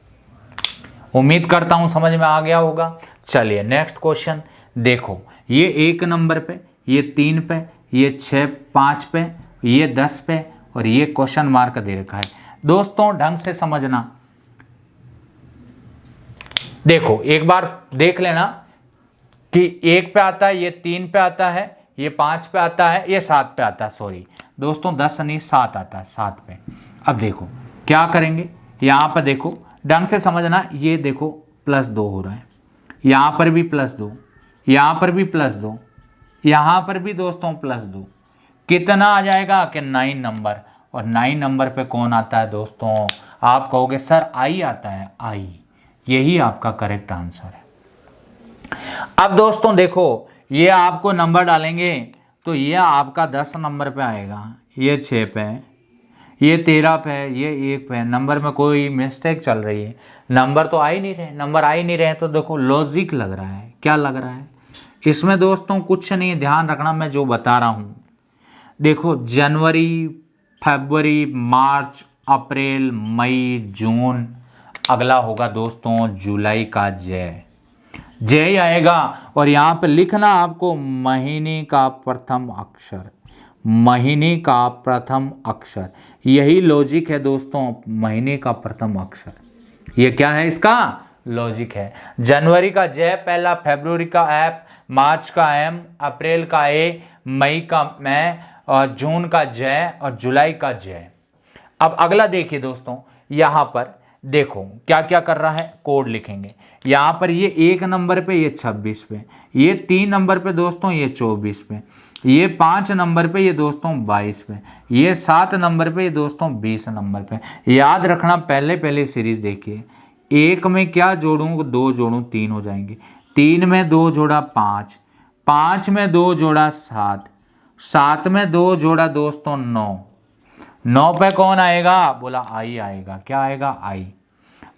उम्मीद करता हूं समझ में आ गया होगा। चलिए नेक्स्ट क्वेश्चन देखो, ये 1 नंबर पे, ये 3 पे, ये 6 5 पे, ये 10 पे, और ये क्वेश्चन मार्क दे रखा है। दोस्तों ढंग से समझना, देखो एक बार देख लेना कि 1 पे आता है, ये 3 पे आता है, ये 5 पे आता है, ये 7 पे आता है। सॉरी दोस्तों 10 नहीं 7 आता है, 7 पे। अब देखो क्या करेंगे, यहाँ पर देखो ढंग से समझना, ये देखो +2 हो रहा है, यहाँ पर भी +2, यहाँ पर भी +2, यहाँ पर भी दोस्तों +2। कितना आ जाएगा कि 9 नंबर। और 9 नंबर पे कौन आता है दोस्तों, आप कहोगे सर आई आता है, आई। यही आपका करेक्ट आंसर है। अब दोस्तों देखो ये आपको नंबर डालेंगे तो ये आपका 10 नंबर पे आएगा, ये 6 पे, ये 13 पे, ये 1 पे। नंबर में कोई मिस्टेक चल रही है, नंबर तो आ ही नहीं रहे। नंबर आ ही नहीं रहे तो देखो लॉजिक लग रहा है। क्या लग रहा है इसमें दोस्तों, कुछ नहीं, ध्यान रखना मैं जो बता रहा हूँ। देखो जनवरी, फरवरी, मार्च, अप्रैल, मई, जून, अगला होगा दोस्तों जुलाई का जय ही आएगा। और यहाँ पे लिखना आपको महीने का प्रथम अक्षर, महीने का प्रथम अक्षर। यही लॉजिक है दोस्तों, महीने का प्रथम अक्षर। ये क्या है इसका, लॉजिक है। जनवरी का J पहला, फरवरी का F, मार्च का M, अप्रैल का A, मई का मैं, और जून का J और जुलाई का J। अब अगला देखिए दोस्तों, यहाँ पर देखो क्या क्या कर रहा है, कोड लिखेंगे। यहाँ पर ये 1 नंबर पे, ये 26 पे, ये 3 नंबर पे दोस्तों, ये 24 पे, ये 5 नंबर पे, ये दोस्तों 22 पे, ये 7 नंबर पे, ये दोस्तों 20 नंबर पे। याद रखना, पहले सीरीज देखिए, 1 में क्या जोड़ूँ, 2 जोड़ूँ, 3 हो जाएंगे, 3 में 2 जोड़ा 5, 5 में 2 जोड़ा 7, 7 में 2 जोड़ा दोस्तों 9, 9 पे कौन आएगा, बोला आई आएगा। क्या आएगा, आई।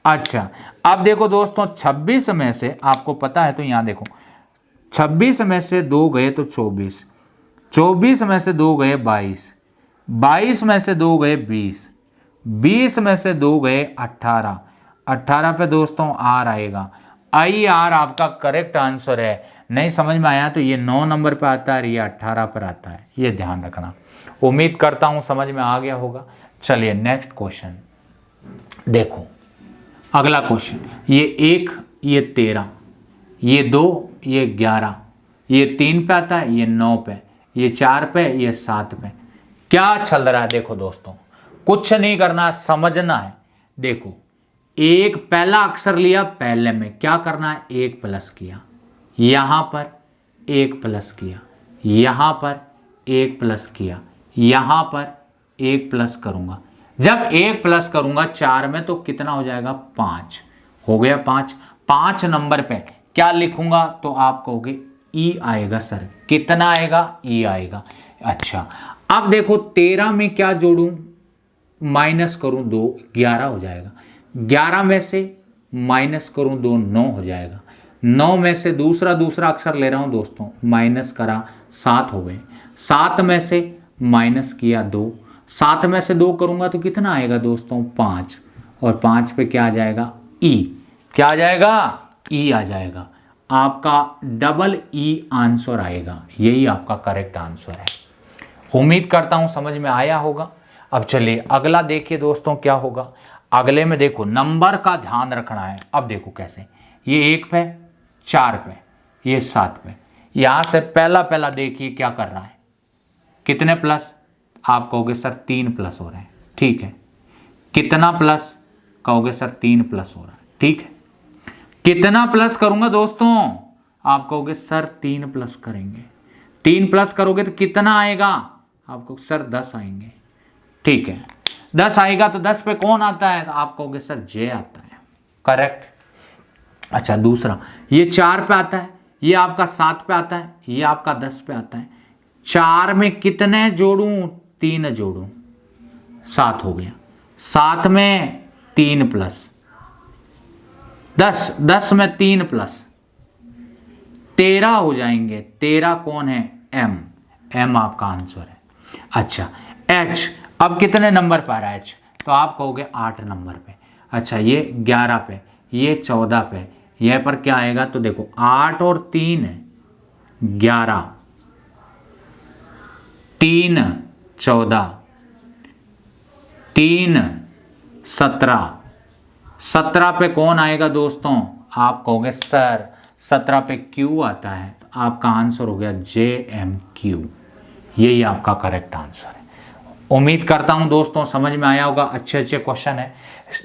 अच्छा, अब देखो दोस्तों, 26 में से आपको पता है तो यहां देखो, 26 में से 2 गए तो 24, 24 में से 2 गए 22, 22 में से 2 गए 20, 20 में से 2 गए 18, 18 पे दोस्तों आर आएगा। आई आर आपका करेक्ट आंसर है। नहीं समझ में आया तो ये 9 नंबर पर आता है, ये 18 पर आता है, ये ध्यान रखना। उम्मीद करता हूं समझ में आ गया होगा। चलिए नेक्स्ट क्वेश्चन देखो, अगला क्वेश्चन, ये 1, ये 13, ये 2, ये 11, ये 3 पे आता है, ये 9 पे, ये 4 पे, ये 7 पे। क्या चल रहा है देखो दोस्तों, कुछ नहीं करना, समझना है। देखो, एक पहला अक्षर लिया, पहले में क्या करना है, 1 प्लस किया, यहां पर 1 प्लस किया, यहां पर 1 प्लस किया, यहां पर 1 प्लस करूंगा। जब 1 प्लस करूंगा 4 में तो कितना हो जाएगा, 5 हो गया। 5 नंबर पे क्या लिखूंगा, तो आप कहोगे ई आएगा सर। कितना आएगा, ई आएगा। अच्छा, अब देखो 13 में क्या जोड़ूं, माइनस करूं 2, 11 हो जाएगा। 11 में से माइनस करूं 2, 9 हो जाएगा। 9 में से दूसरा अक्षर ले रहा हूं दोस्तों, माइनस करा 7 हो गए। 7 में से माइनस किया 2, 7 में से 2 करूंगा तो कितना आएगा दोस्तों, 5, और 5 पे क्या आ जाएगा, ई। क्या आ जाएगा, ई आ जाएगा। आपका डबल ई आंसर आएगा, यही आपका करेक्ट आंसर है। उम्मीद करता हूं समझ में आया होगा। अब चलिए अगला देखिए दोस्तों क्या होगा। अगले में देखो नंबर का ध्यान रखना है। अब देखो कैसे, ये 1 पे, 4 पे, ये 7 पे। यहां से पहला देखिए क्या कर रहा है, कितने प्लस, आप कहोगे सर 3 प्लस हो रहे हैं, ठीक है। कितना प्लस, कहोगे सर 3 प्लस हो रहा है, ठीक है। कितना प्लस करूंगा दोस्तों, आप कहोगे सर 3 प्लस करेंगे। 3 प्लस करोगे तो कितना आएगा, आप कहोगे सर 10 आएंगे, ठीक है। 10 आएगा तो 10 पे कौन आता है, तो आप कहोगे सर जे आता है, करेक्ट। अच्छा, दूसरा ये 4 पे आता है, ये आपका 7 पे आता है, ये आपका 10 पे आता है। 4 में कितने जोड़ूं, 3 जोड़ूं, 7 हो गया। 7 में 3 प्लस 10, 10 में 3 प्लस 13 हो जाएंगे। 13 कौन है, एम, एम आपका आंसर है। अच्छा, एच, अब कितने नंबर पर आ रहा है एच, तो आप कहोगे 8 नंबर पे। अच्छा, ये 11 पे, ये 14 पे, यह पर क्या आएगा, तो देखो 8 और 3 11, 3 14, 3 17, 17 पे कौन आएगा दोस्तों, आप कहोगे सर 17 पे क्यू आता है, तो आपका आंसर हो गया JMQ। यही आपका करेक्ट आंसर है। उम्मीद करता हूं दोस्तों समझ में आया होगा। अच्छे क्वेश्चन है।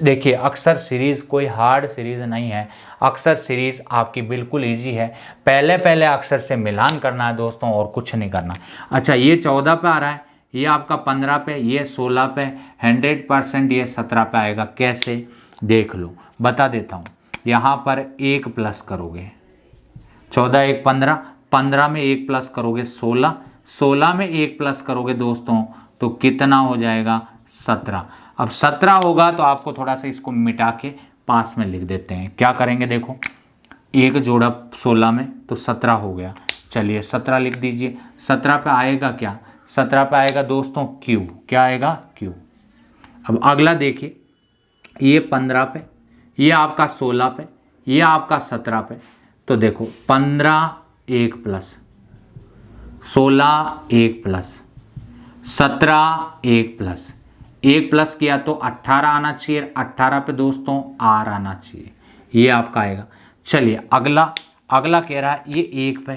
देखिए, अक्सर सीरीज कोई हार्ड सीरीज नहीं है, अक्सर सीरीज आपकी बिल्कुल इजी है। पहले अक्सर से मिलान करना है दोस्तों, और कुछ नहीं करना। अच्छा, ये 14 पे आ रहा है, ये आपका 15 पे, ये 16 पे, 100% ये 17 पे आएगा। कैसे, देख लो, बता देता हूँ। यहाँ पर 1 प्लस करोगे, 14 1 15, 15 में 1 प्लस करोगे 16, 16 में 1 प्लस करोगे दोस्तों तो कितना हो जाएगा, 17। अब 17 होगा तो आपको थोड़ा सा इसको मिटा के पास में लिख देते हैं। क्या करेंगे, देखो 1 जोड़ा 16 में तो 17 हो गया। चलिए 17 लिख दीजिए। 17 पे आएगा क्या, 17 पे आएगा दोस्तों क्यू। क्या आएगा, क्यू। अब अगला देखिए, ये 15 पे, ये आपका 16 पे, ये आपका 17 पे। तो देखो 15 1 प्लस, 16 1 प्लस, 17 1 प्लस, 1 प्लस किया तो 18 आना चाहिए। 18 पे दोस्तों आर आना चाहिए। ये आपका आएगा। चलिए अगला कह रहा है ये 1 पे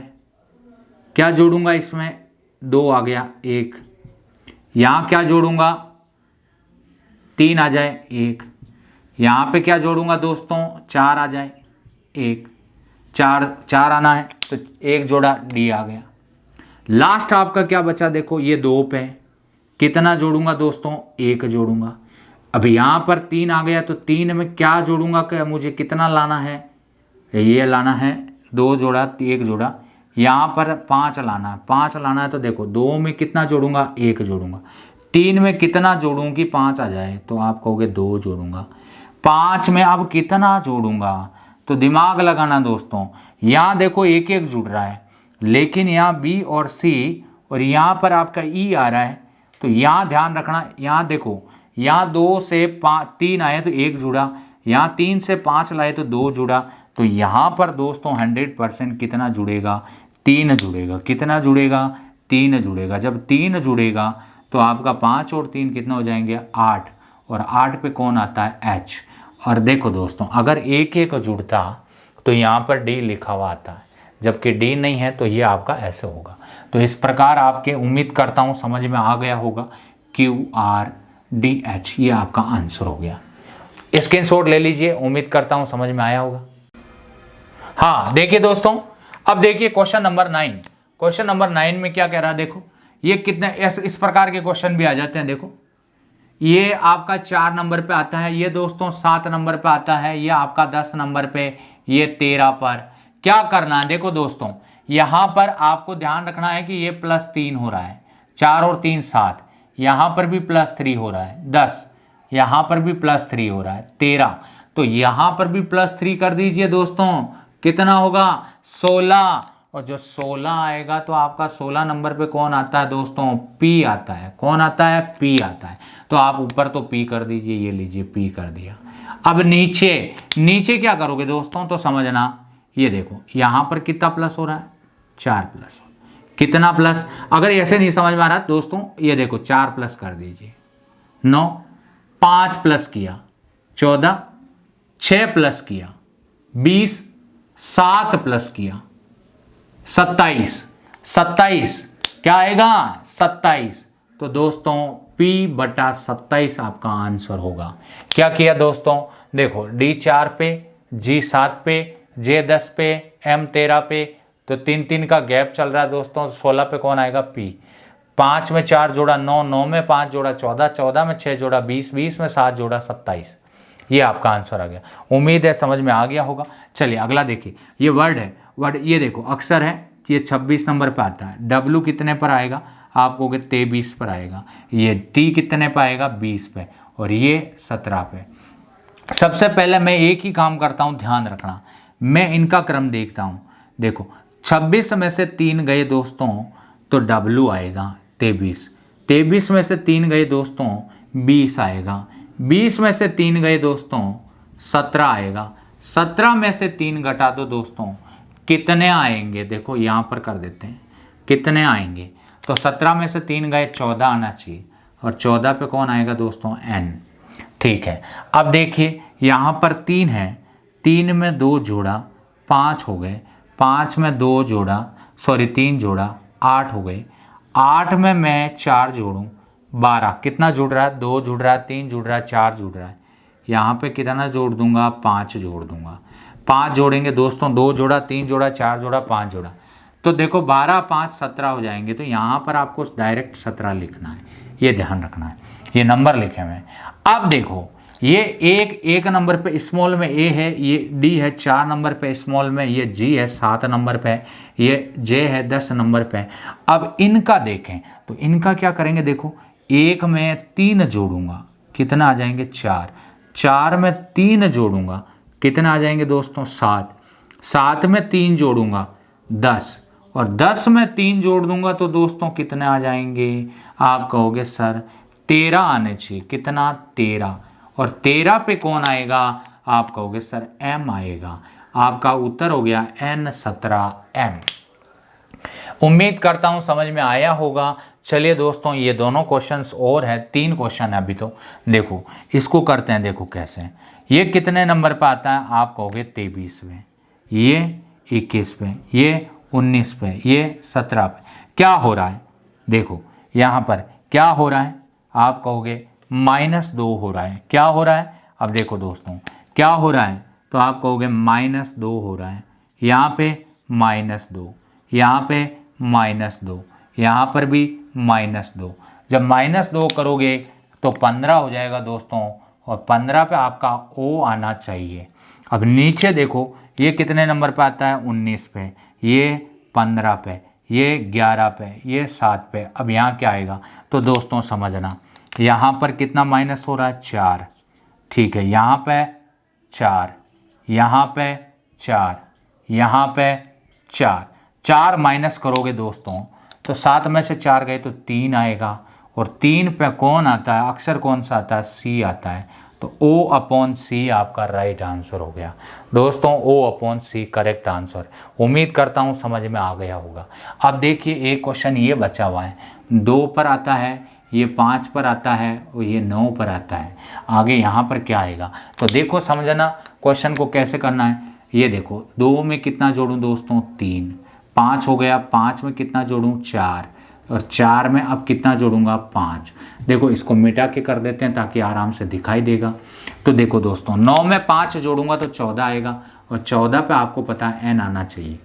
क्या जोड़ूंगा, इसमें 2 आ गया 1, यहाँ क्या जोड़ूंगा 3 आ जाए 1, यहाँ पे क्या जोड़ूंगा दोस्तों 4 आ जाए 1, 4 आना है तो 1 जोड़ा डी आ गया। लास्ट आपका क्या बचा देखो, ये 2 पे कितना जोड़ूंगा दोस्तों 1 जोड़ूंगा। अब यहाँ पर 3 आ गया तो 3 में क्या जोड़ूंगा, क्या मुझे कितना लाना है, ये लाना है 2 जोड़ा 1 जोड़ा। यहाँ पर 5 लाना है, 5 लाना है तो देखो 2 में कितना जोड़ूंगा 1 जोड़ूंगा, 3 में कितना जोड़ूं कि 5 आ जाए तो आप कहोगे 2 जोड़ूंगा। 5 में अब कितना जोड़ूंगा, तो दिमाग लगाना दोस्तों, यहाँ देखो 1 जुड़ रहा है, लेकिन यहाँ बी और सी और यहाँ पर आपका ई आ रहा है, तो यहाँ ध्यान रखना, यहाँ देखो यहाँ 2 से 3 आए तो 1 जुड़ा, यहाँ 3 से 5 लाए तो 2 जुड़ा, तो यहाँ पर दोस्तों 100% कितना जुड़ेगा 3 जुड़ेगा। कितना जुड़ेगा 3 जुड़ेगा। जब 3 जुड़ेगा तो आपका 5 और 3 कितना हो जाएंगे 8, और 8 पे कौन आता है H। और देखो दोस्तों अगर 1 जुड़ता तो यहाँ पर D लिखा हुआ आता है, जबकि D नहीं है तो ये आपका ऐसे होगा। तो इस प्रकार आपके उम्मीद करता हूँ समझ में आ गया होगा, QRDH ये आपका आंसर हो गया। स्क्रीनशॉट ले लीजिए, उम्मीद करता हूँ समझ में आया होगा। हाँ देखिए दोस्तों, अब देखिए क्वेश्चन नंबर 9। क्वेश्चन नंबर 9 में क्या कह रहा है देखो, ये कितने इस प्रकार के क्वेश्चन भी आ जाते हैं। देखो ये आपका 4 नंबर पे आता है, ये दोस्तों 7 नंबर पे आता है, ये आपका 10 नंबर पे, ये 13 पर। क्या करना है देखो दोस्तों, यहाँ पर आपको ध्यान रखना है कि ये +3 हो रहा है, 4 और 3 7, यहाँ पर भी +3 हो रहा है 10, यहाँ पर भी +3 हो रहा है 13, तो यहाँ पर भी +3 कर दीजिए दोस्तों, कितना होगा 16, और जो 16 आएगा तो आपका 16 नंबर पे कौन आता है दोस्तों P आता है। कौन आता है P आता है। तो आप ऊपर तो P कर दीजिए, ये लीजिए P कर दिया। अब नीचे क्या करोगे दोस्तों, तो समझना, ये देखो यहाँ पर कितना प्लस हो रहा है 4 प्लस, कितना प्लस, अगर ऐसे नहीं समझ में आ रहा दोस्तों ये देखो 4 प्लस कर दीजिए 9, 5 प्लस किया 14, 6 प्लस किया 20, 7 प्लस किया 27 क्या आएगा 27। तो दोस्तों P/27 आपका आंसर होगा। क्या किया दोस्तों, देखो D 4 पे, G 7 पे, J 10 पे, M 13 पे, तो 3 का गैप चल रहा है दोस्तों। 16 पे कौन आएगा P, 5 में 4 जोड़ा 9, 9 में 5 जोड़ा 14, 14 में 6 जोड़ा 20, 20 में 7 जोड़ा 27। ये आपका आंसर आ गया। उम्मीद है समझ में आ गया होगा। चलिए अगला देखिए, ये वर्ड है, वर्ड ये देखो अक्षर है, ये 26 नंबर पर आता है। W कितने पर आएगा, आप कहोगे 23 पर आएगा। ये T कितने पर आएगा 20 पे, और ये 17 पे। सबसे पहले मैं एक ही काम करता हूँ, ध्यान रखना, मैं इनका क्रम देखता हूँ। देखो 26 में से 3 गए दोस्तों तो W आएगा 23, 23 में से 3 गए दोस्तों 20 आएगा, 20 में से 3 गए दोस्तों 17 आएगा, 17 में से 3 घटा दो दोस्तों कितने आएंगे, देखो यहाँ पर कर देते हैं कितने आएंगे, तो 17 में से 3 गए 14 आना चाहिए, और 14 पे कौन आएगा दोस्तों N। ठीक है, अब देखिए यहाँ पर 3 है, 3 में 2 जोड़ा 5 हो गए, 5 में 2 जोड़ा 3 जोड़ा 8 हो गए, 8 में मैं 4 जोड़ूँ 12, कितना जुड़ रहा है 2 जुड़ रहा है, 3 जुड़ रहा है, 4 जुड़ रहा है। यहाँ पे कितना जोड़ दूंगा 5 जोड़ दूंगा, 5 जोड़ेंगे दोस्तों, 2 जोड़ा 3 जोड़ा 4 जोड़ा 5 जोड़ा, तो देखो 12 5 17 हो जाएंगे। तो यहाँ पर आपको डायरेक्ट 17 लिखना है, ये ध्यान रखना है, ये नंबर लिखे हुए हैं। अब देखो ये एक नंबर पे स्मॉल में A है, ये D है 4 नंबर पे स्मॉल में, ये G है 7 नंबर पे, ये J है 10 नंबर पे। अब इनका देखें तो इनका क्या करेंगे, देखो 1 में 3 जोड़ूंगा कितना आ जाएंगे 4, 4 में 3 जोड़ूंगा कितना आ जाएंगे दोस्तों 7, 7 में 3 जोड़ूंगा 10, और 10 में 3 जोड़ दूंगा तो दोस्तों कितने आ जाएंगे, आप कहोगे सर 13 आने चाहिए, कितना 13, और 13 पे कौन आएगा, आप कहोगे सर M आएगा। आपका उत्तर हो गया N17M। उम्मीद करता हूं समझ में आया होगा। चलिए दोस्तों ये दोनों क्वेश्चंस और है, 3 क्वेश्चन है अभी तो। देखो इसको करते हैं, देखो कैसे, ये कितने नंबर पे आता है? आप कहोगे 23वें, ये 21वें, ये 19 पे, ये 17 पे। क्या हो रहा है? देखो यहाँ पर क्या हो रहा है? आप कहोगे -2 हो रहा है। क्या हो रहा है? अब देखो दोस्तों क्या हो रहा है, तो आप कहोगे -2 हो रहा है। यहाँ पे -2, यहाँ पे -2, यहाँ पर भी -2। जब -2 करोगे तो 15 हो जाएगा दोस्तों, और 15 पे आपका O आना चाहिए। अब नीचे देखो ये कितने नंबर पे आता है? 19 पे, ये 15 पे, ये 11 पे, ये 7 पे। अब यहाँ क्या आएगा? तो दोस्तों समझना, यहाँ पर कितना माइनस हो रहा है? 4। ठीक है, यहाँ पे 4, यहाँ पे 4, यहाँ पे 4, 4 माइनस करोगे दोस्तों तो 7 में से 4 गए तो 3 आएगा, और 3 पे कौन आता है? अक्षर कौन सा आता है? C आता है। तो O/C आपका राइट आंसर हो गया दोस्तों। O/C correct answer. उम्मीद करता हूँ समझ में आ गया होगा। अब देखिए एक क्वेश्चन ये बचा हुआ है, 2 पर आता है, ये 5 पर आता है, और ये 9 पर आता है। आगे यहाँ पर क्या आएगा? तो देखो समझना क्वेश्चन को कैसे करना है। ये देखो 2 में कितना जोड़ूँ दोस्तों? 3। 5 हो गया, 5 में कितना जोड़ूँ? 4, और 4 में अब कितना जोड़ूंगा? 5। देखो इसको मिटा के कर देते हैं ताकि आराम से दिखाई देगा। तो देखो दोस्तों 9 में 5 जोड़ूंगा तो 14 आएगा, और 14 पे आपको पता है n आना चाहिए।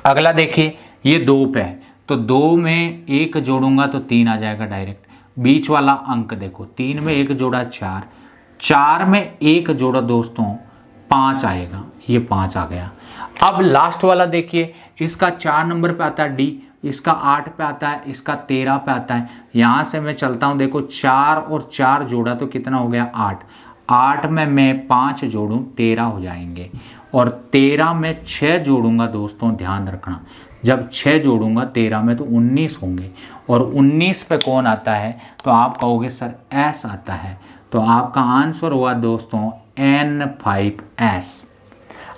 अगला देखिए ये 2 पे है, तो 2 में 1 जोड़ूंगा तो 3 आ जाएगा डायरेक्ट। बीच वाला अंक देखो, 3 में 1 जोड़ा 4, 4 में 1 जोड़ा दोस्तों 5 आएगा, ये 5 आ गया। अब लास्ट वाला देखिए, इसका 4 नंबर पे आता है D, इसका 8 पे आता है, इसका 13 पे आता है। यहाँ से मैं चलता हूँ, देखो 4 और 4 जोड़ा तो कितना हो गया? 8। 8 में मैं 5 जोड़ूँ 13 हो जाएंगे, और 13 में 6 जोड़ूंगा दोस्तों, ध्यान रखना जब 6 जोड़ूंगा 13 में तो 19 होंगे, और 19 पे कौन आता है? तो आप कहोगे सर S आता है। तो आपका आंसर हुआ दोस्तों N5S।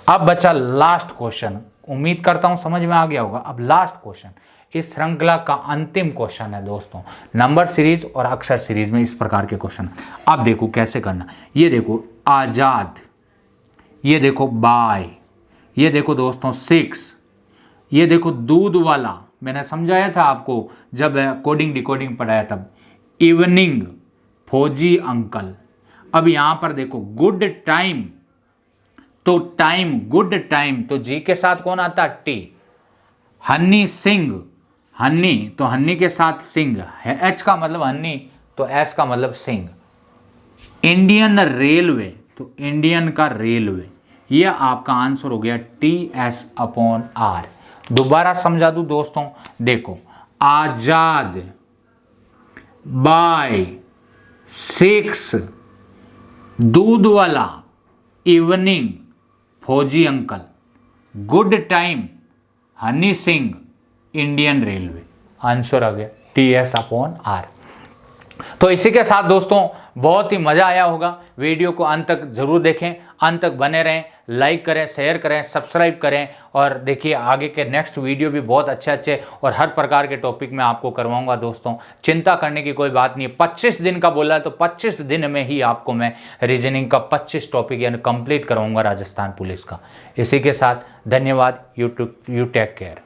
अब बचा लास्ट क्वेश्चन, उम्मीद करता हूं समझ में आ गया होगा। अब लास्ट क्वेश्चन इस श्रृंखला का अंतिम क्वेश्चन है दोस्तों। नंबर सीरीज और अक्षर सीरीज में इस प्रकार के क्वेश्चन। अब देखो कैसे करना। ये देखो आजाद, ये देखो बाय, ये देखो दोस्तों 6, ये देखो दूध वाला, मैंने समझाया था आपको जब कोडिंग डिकोडिंग पढ़ाया तब। इवनिंग, फौजी अंकल। अब यहां पर देखो गुड टाइम, तो टाइम, गुड टाइम, तो जी के साथ कौन आता है? टी। हनी सिंह, हनी तो हनी के साथ सिंह है, एच का मतलब हनी, तो एस का मतलब सिंह। इंडियन रेलवे, तो इंडियन का रेलवे, ये आपका आंसर हो गया TS/R। दोबारा समझा दूं दोस्तों, देखो आजाद, बाय, 6, दूध वाला, इवनिंग, फौजी uncle, good time, Honey Singh, Indian railway. Answer आ गया TS/R। तो इसी के साथ दोस्तों बहुत ही मज़ा आया होगा। वीडियो को अंत तक जरूर देखें, अंत तक बने रहें, लाइक करें, शेयर करें, सब्सक्राइब करें, और देखिए आगे के नेक्स्ट वीडियो भी बहुत अच्छे और हर प्रकार के टॉपिक में आपको करवाऊंगा दोस्तों। चिंता करने की कोई बात नहीं है। 25 दिन का बोला है तो 25 दिन में ही आपको मैं रीजनिंग का 25 टॉपिक यानी कंप्लीट करवाऊंगा राजस्थान पुलिस का। इसी के साथ धन्यवाद। You take care.